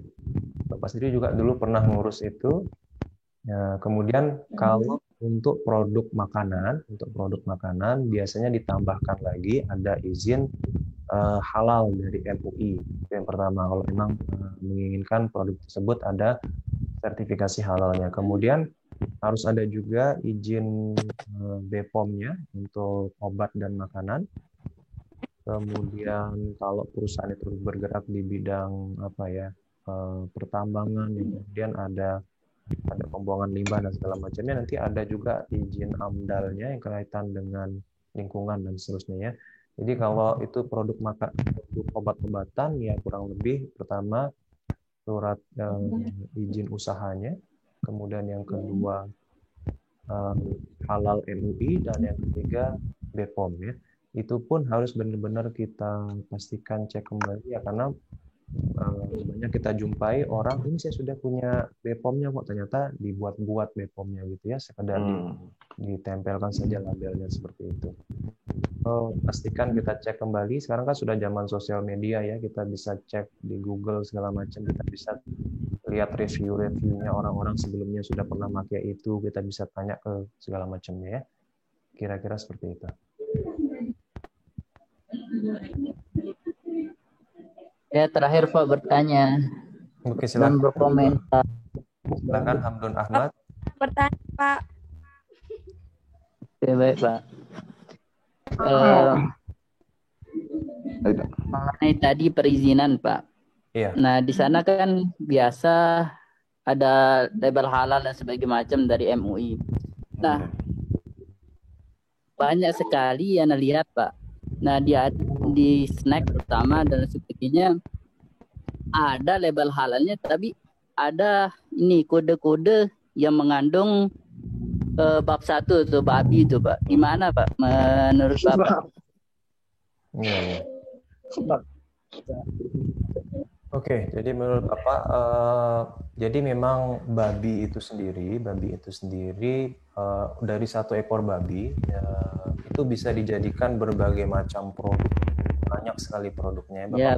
Bapak sendiri juga dulu pernah ngurus itu. Ya, kemudian kalau untuk produk makanan biasanya ditambahkan lagi ada izin halal dari MUI. Itu yang pertama, kalau memang menginginkan produk tersebut ada sertifikasi halalnya. Kemudian harus ada juga izin BPOM-nya untuk obat dan makanan. Kemudian kalau perusahaan itu bergerak di bidang apa ya, pertambangan, kemudian ada pembuangan limbah dan segala macamnya, nanti ada juga izin AMDAL-nya yang kaitan dengan lingkungan dan seterusnya ya. Jadi kalau itu produk obat-obatan ya kurang lebih pertama surat izin usahanya, kemudian yang kedua halal MUI, dan yang ketiga BPOM ya. Itu pun harus benar-benar kita pastikan cek kembali ya, karena banyak kita jumpai orang ini saya sudah punya BPOM-nya kok, ternyata dibuat-buat BPOM-nya gitu ya, sekedar ditempelkan saja labelnya seperti itu. Pastikan kita cek kembali. Sekarang kan sudah zaman sosial media ya, kita bisa cek di Google segala macam, kita bisa lihat review-reviewnya orang-orang sebelumnya sudah pernah pakai itu, kita bisa tanya ke segala macamnya ya. Kira-kira seperti itu. Ya, terakhir Pak bertanya. Oke, dan silakan. berkomentar. Silakan Hamdun Ahmad. Bertanya, Pak. Oke, baik, Pak. Mengenai tadi perizinan, Pak. Iya. Nah, di sana kan biasa ada label halal dan sebagainya macam dari MUI. Nah, banyak sekali yang lihat, Pak. Nah, di snack pertama dan sebagainya ada label halalnya, tapi ada ini kode-kode yang mengandung bab 1 tuh babi itu, Pak. Gimana, Pak, menurut Bapak? Iya. Oke, jadi menurut Bapak, jadi memang babi itu sendiri dari satu ekor babi ya, itu bisa dijadikan berbagai macam produk, banyak sekali produknya. Bapak Ya,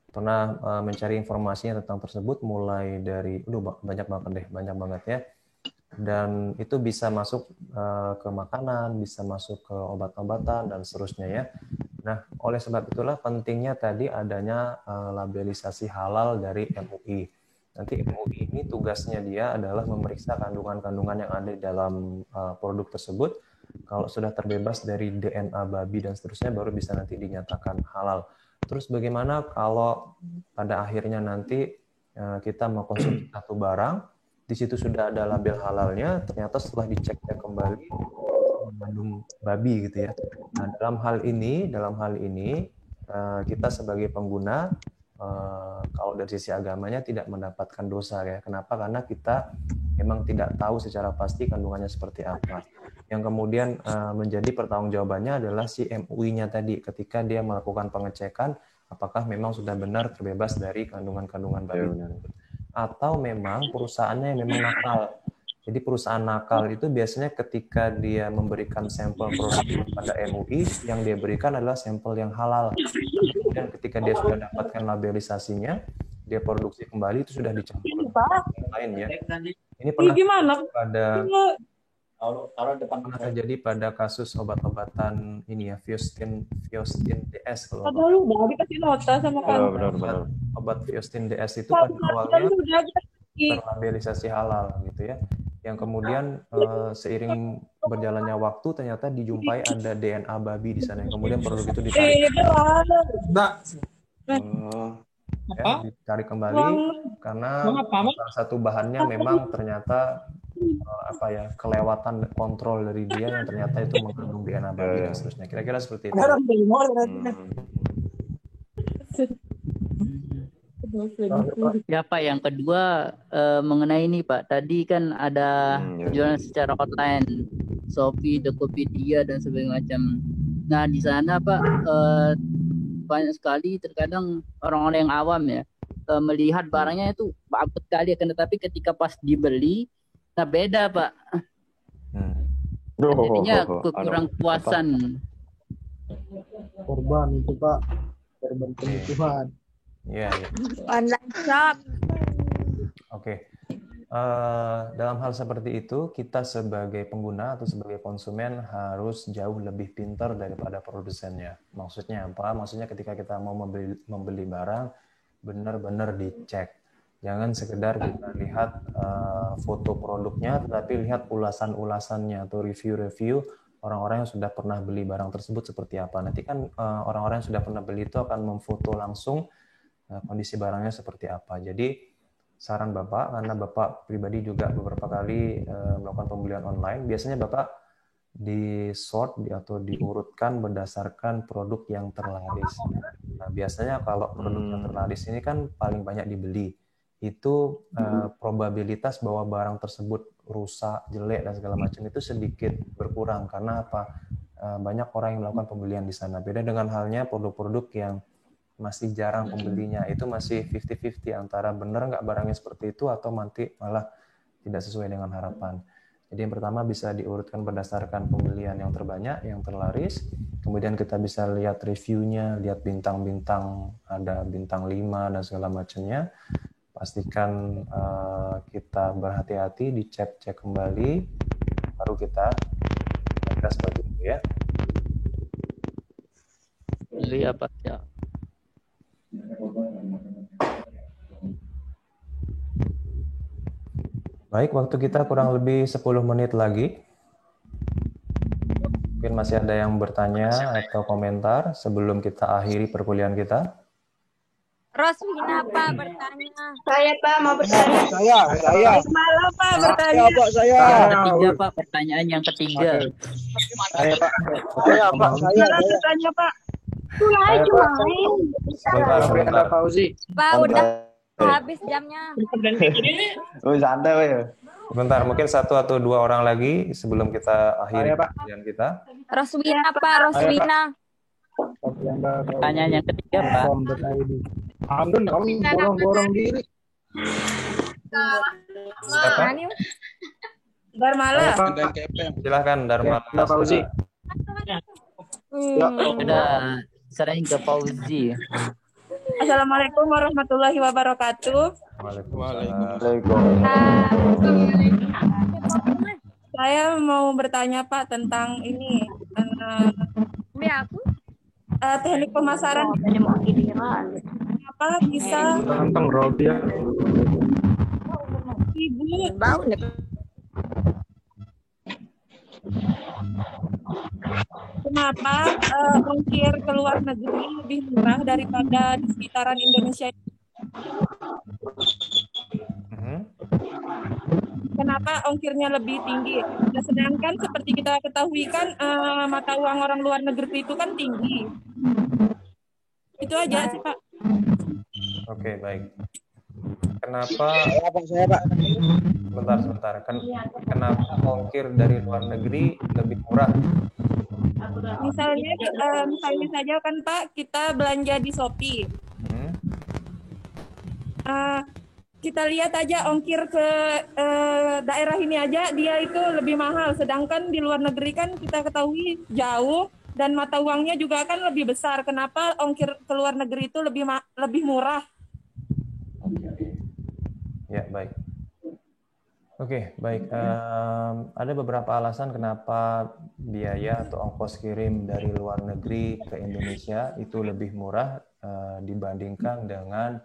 pernah mencari informasinya tentang tersebut, mulai dari banyak banget ya. Dan itu bisa masuk ke makanan, bisa masuk ke obat-obatan dan seterusnya ya. Nah, oleh sebab itulah pentingnya tadi adanya labelisasi halal dari MUI. Nanti MUI ini tugasnya dia adalah memeriksa kandungan-kandungan yang ada di dalam produk tersebut. Kalau sudah terbebas dari DNA babi dan seterusnya, baru bisa nanti dinyatakan halal. Terus bagaimana kalau pada akhirnya nanti kita mengkonsumsi satu barang, di situ sudah ada label halalnya, ternyata setelah dicek kembali mengandung babi gitu ya. Nah, dalam hal ini kita sebagai pengguna kalau dari sisi agamanya tidak mendapatkan dosa ya. Kenapa? Karena kita memang tidak tahu secara pasti kandungannya seperti apa. Yang kemudian menjadi pertanggungjawabannya adalah si MUI-nya tadi, ketika dia melakukan pengecekan apakah memang sudah benar terbebas dari kandungan-kandungan babi. Atau memang perusahaannya yang memang nakal. Jadi perusahaan nakal itu biasanya ketika dia memberikan sampel produk pada MUI, yang dia berikan adalah sampel yang halal. Kemudian ketika dia sudah dapatkan labelisasinya, dia produksi kembali, itu sudah dicampur dengan lain ya. Ini pernah terjadi pada kasus obat-obatan ini ya, Viostin DS kalau dikasih nota sama kamu. Obat Viostin DS itu pada awalnya terlabelisasi halal gitu ya. Yang kemudian seiring berjalannya waktu ternyata dijumpai ada DNA babi di sana. Yang kemudian produk itu ditarik kembali karena salah satu bahannya memang ternyata kelewatan kontrol dari dia yang ternyata itu mengandung DNA babi dan seterusnya. Kira-kira seperti itu. Ya Pak, yang kedua mengenai ini Pak, tadi kan ada jualan secara online, Shopee, Tokopedia dan sebagainya macam. Nah di sana Pak banyak sekali terkadang orang-orang yang awam ya melihat barangnya itu bagus sekali, akan tetapi ketika pas dibeli, nah beda Pak. Jadinya kurang puasan. Korban itu Pak, korban penipuan. Iya. Online shop. Oke. Dalam hal seperti itu, kita sebagai pengguna atau sebagai konsumen harus jauh lebih pintar daripada produsennya. Maksudnya apa? Maksudnya ketika kita mau membeli barang, benar-benar dicek. Jangan sekedar kita lihat foto produknya, tetapi lihat ulasan-ulasannya atau review-review orang-orang yang sudah pernah beli barang tersebut seperti apa. Nanti kan orang-orang yang sudah pernah beli itu akan memfoto langsung kondisi barangnya seperti apa. Jadi saran Bapak, karena Bapak pribadi juga beberapa kali melakukan pembelian online, biasanya Bapak di-sort atau diurutkan berdasarkan produk yang terlaris. Nah, biasanya kalau produk yang terlaris ini kan paling banyak dibeli. Itu probabilitas bahwa barang tersebut rusak, jelek, dan segala macam itu sedikit berkurang. Karena apa? Banyak orang yang melakukan pembelian di sana. Beda dengan halnya produk-produk yang masih jarang pembelinya. Itu masih 50-50 antara benar nggak barangnya seperti itu atau nanti malah tidak sesuai dengan harapan. Jadi yang pertama bisa diurutkan berdasarkan pembelian yang terbanyak, yang terlaris. Kemudian kita bisa lihat reviewnya, lihat bintang-bintang, ada bintang 5 dan segala macamnya. Pastikan kita berhati-hati, dicek kembali, baru kita seperti itu ya. Iya Pak. Ya. Baik, waktu kita kurang lebih 10 menit lagi. Mungkin masih ada yang bertanya atau komentar sebelum kita akhiri perkuliahan kita. Roswina Pak bertanya. Saya Pak mau bertanya. Saya. Malam Pak bertanya. Pak, saya. Yang ketiga Pak, pertanyaan yang ketiga. Saya Pak. Saya bertanya Pak. Mulai cuma main. Sebentar. Pak udah habis jamnya. Santai weh. Sebentar, mungkin satu atau dua orang lagi sebelum kita akhiri perkuliahan kita. Roswina Pak, Roswina. Pertanyaan yang ketiga Pak. Amdun, kami borong-borong diri. Darmala. Silahkan Darmala. Sudah sering ke Fauzi. Assalamualaikum warahmatullahi wabarakatuh. Waalaikumsalam. Saya mau bertanya Pak tentang ini. Teknik pemasaran. Apa bisa Tentang Robia. Ibu kenapa ongkir ke luar negeri lebih murah daripada di sekitaran Indonesia? Kenapa ongkirnya lebih tinggi? Nah, sedangkan seperti kita ketahui kan mata uang orang luar negeri itu kan tinggi. Itu aja sih Pak. Oke, baik. Kenapa? Saya Pak. Sebentar. Kenapa ongkir dari luar negeri lebih murah? Misalnya saja kan Pak, kita belanja di Shopee. Kita lihat aja ongkir ke daerah ini aja dia itu lebih mahal, sedangkan di luar negeri kan kita ketahui jauh dan mata uangnya juga kan lebih besar. Kenapa ongkir ke luar negeri itu lebih murah? Ya, baik. Oke, baik. Ada beberapa alasan kenapa biaya atau ongkos kirim dari luar negeri ke Indonesia itu lebih murah dibandingkan dengan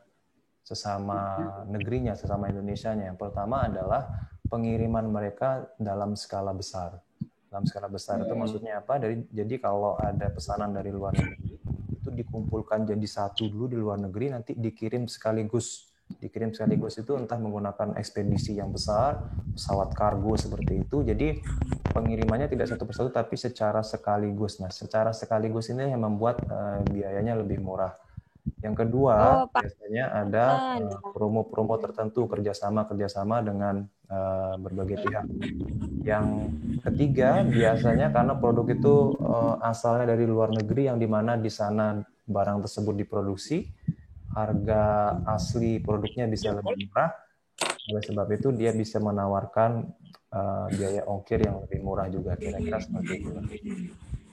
sesama negerinya, sesama Indonesianya. Yang pertama adalah pengiriman mereka dalam skala besar. Dalam skala besar itu maksudnya apa? Jadi kalau ada pesanan dari luar negeri, itu dikumpulkan jadi satu dulu di luar negeri, nanti dikirim sekaligus. Dikirim sekaligus itu entah menggunakan ekspedisi yang besar, pesawat kargo seperti itu. Jadi pengirimannya tidak satu persatu tapi secara sekaligus. Nah, secara sekaligus ini yang membuat biayanya lebih murah. Yang kedua, biasanya ada promo-promo tertentu, kerjasama dengan berbagai pihak. Yang ketiga, biasanya karena produk itu asalnya dari luar negeri, yang dimana di sana barang tersebut diproduksi, harga asli produknya bisa lebih murah. Oleh sebab itu, dia bisa menawarkan biaya ongkir yang lebih murah juga, kira-kira seperti itu.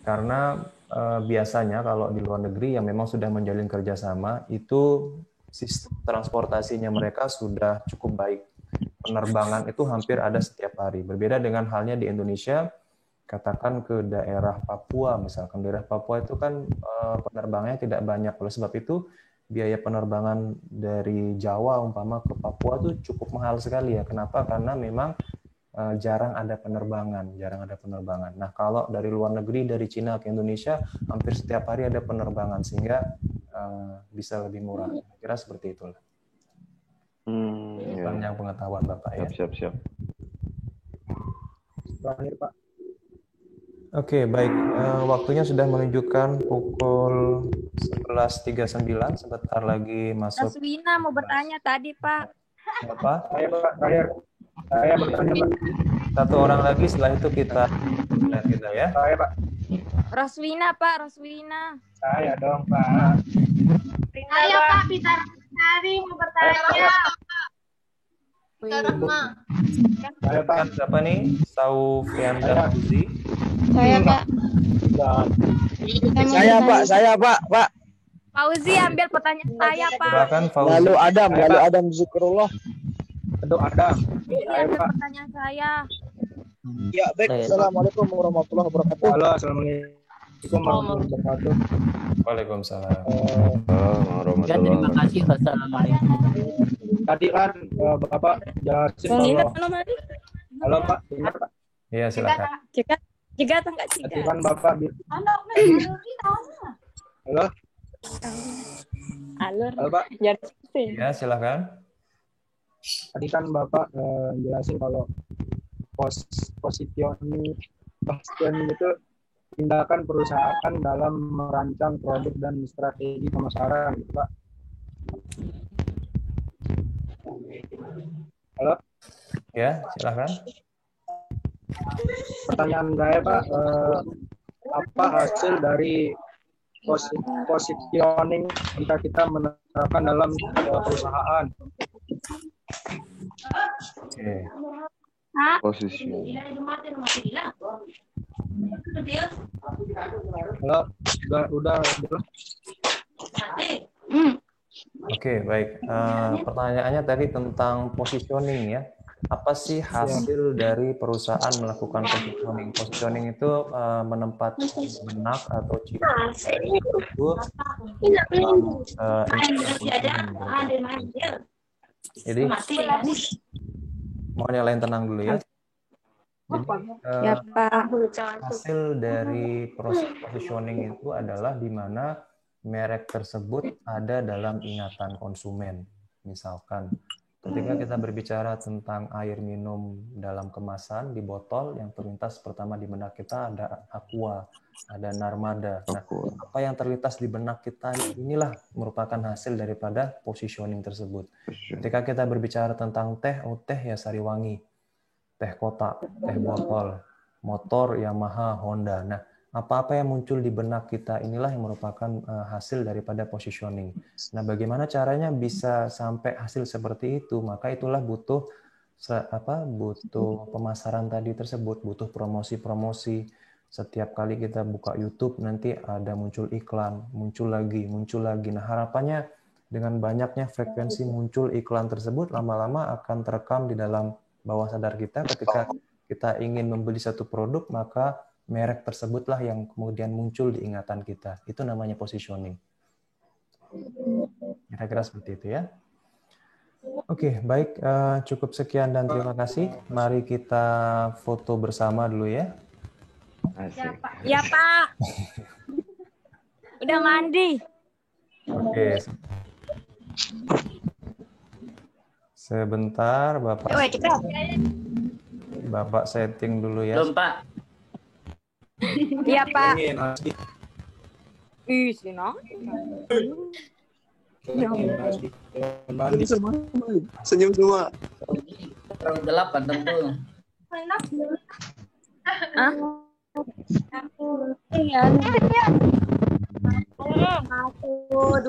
Karena biasanya kalau di luar negeri yang memang sudah menjalin kerjasama, itu sistem transportasinya mereka sudah cukup baik. Penerbangan itu hampir ada setiap hari. Berbeda dengan halnya di Indonesia, katakan ke daerah Papua, misalkan daerah Papua itu kan penerbangannya tidak banyak. Oleh sebab itu, biaya penerbangan dari Jawa umpama ke Papua itu cukup mahal sekali ya. Kenapa? Karena memang jarang ada penerbangan. Nah, kalau dari luar negeri, dari Cina ke Indonesia, hampir setiap hari ada penerbangan, sehingga bisa lebih murah. Kira seperti itulah. Yang pengetahuan Bapak ya. Siap. Terakhir Pak. Oke, baik. Waktunya sudah menunjukkan pukul 11.39. Sebentar lagi masuk. Raswina mau bertanya tadi, Pak. Apa? Saya Pak, terakhir. Saya bertanya Pak. Satu orang lagi, setelah itu kita ya. Saya Pak. Raswina, Pak. Raswina. Saya dong Pak. Ayo Pak, Peter Hari mau bertanya. Saya Pak. Siapa nih? Saufianda Fauzi. Saya Pak. Saya Pak. Fauzi ambil pertanyaan saya, Pak. Silakan Fauzi. Lalu Adam Zikrullah. Lalu Adam. Saya Pak. Pertanyaan saya. Ya, baik. Assalamualaikum warahmatullahi wabarakatuh. Halo, assalamualaikum warahmatullahi wabarakatuh. Waalaikumsalam. Terima kasih. Assalamualaikum. Tadi kan Bapak jelasin kalau halo Pak, dengar Pak? Iya, silakan. Jika atau enggak jika? Tadi kan Bapak halo? Halo Pak. Ya, silakan. Tadi kan Bapak jelasin kalau positioning itu tindakan perusahaan dalam merancang produk dan strategi pemasaran, gitu, Pak. Halo? Ya, silakan. Pertanyaan saya, Pak, apa hasil dari positioning jika kita menerapkan dalam perusahaan? Oke. Posisi. Halo, udah. Oke, baik. Pertanyaannya tadi tentang positioning ya. Apa sih hasil dari perusahaan melakukan positioning? Positioning itu menempatkan benak atau ciri itu jadi mohon yang lain tenang dulu ya. Jadi, hasil dari proses positioning itu adalah di mana merek tersebut ada dalam ingatan konsumen. Misalkan, ketika kita berbicara tentang air minum dalam kemasan di botol, yang terlintas pertama di benak kita ada Aqua, ada Narmada. Nah, apa yang terlintas di benak kita inilah merupakan hasil daripada positioning tersebut. Ketika kita berbicara tentang teh, teh ya Sariwangi, teh kotak, teh botol, motor Yamaha, Honda. Nah, apa-apa yang muncul di benak kita inilah yang merupakan hasil daripada positioning. Nah, bagaimana caranya bisa sampai hasil seperti itu? Maka itulah butuh pemasaran tadi tersebut, butuh promosi-promosi. Setiap kali kita buka YouTube nanti ada muncul iklan, muncul lagi. Nah, harapannya dengan banyaknya frekuensi muncul iklan tersebut lama-lama akan terekam di dalam bawah sadar kita. Ketika kita ingin membeli satu produk, maka merek tersebutlah yang kemudian muncul di ingatan kita. Itu namanya positioning. Kira-kira seperti itu ya. Oke, baik. Cukup sekian dan terima kasih. Mari kita foto bersama dulu ya. Ya, Pak. Udah mandi. Oke. Sebentar, Bapak setting dulu ya. Belum, Pak. Iya, Pak. Ih, Sina. Senyum semua. Terlalu gelap kan tentu. Iya. 1,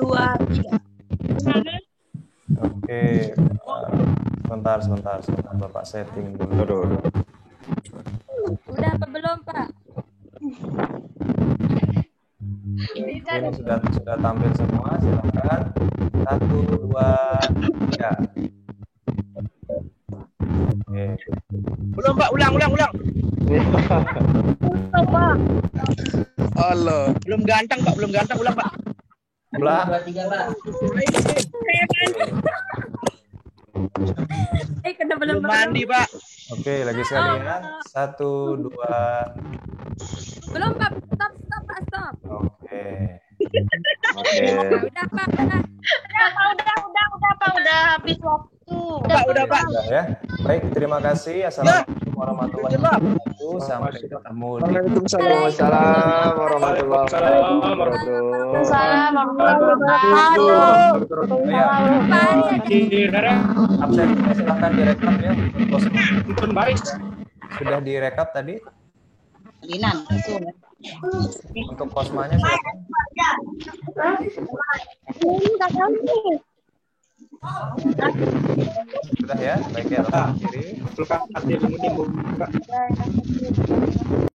2, 3. Oke. Sebentar. Bapak setting dulu. Udah apa belum, Pak? Ini sudah tampil semua, silakan. 1, 2, 3. Oke. Belum, Pak, ulang. Pak. Allah. Belum ganteng, ulang, Pak. Ulang. 2, 3, Pak. Kena belum mandi, Pak. Oke, lagi sekali ya. 1, 2. Belum Pak, stop Pak, stop. Oke. Udah Pak, udah habis waktu. Udah, Pak. Ya. Baik, terima kasih. Assalamualaikum warahmatullahi wabarakatuh. Sampai ketemu di Waalaikumsalam warahmatullahi wabarakatuh. Absennya silahkan direkap ya. Sudah direkap tadi? Untuk kosmanya silakan. Sudah ya, baik ya. Kiri.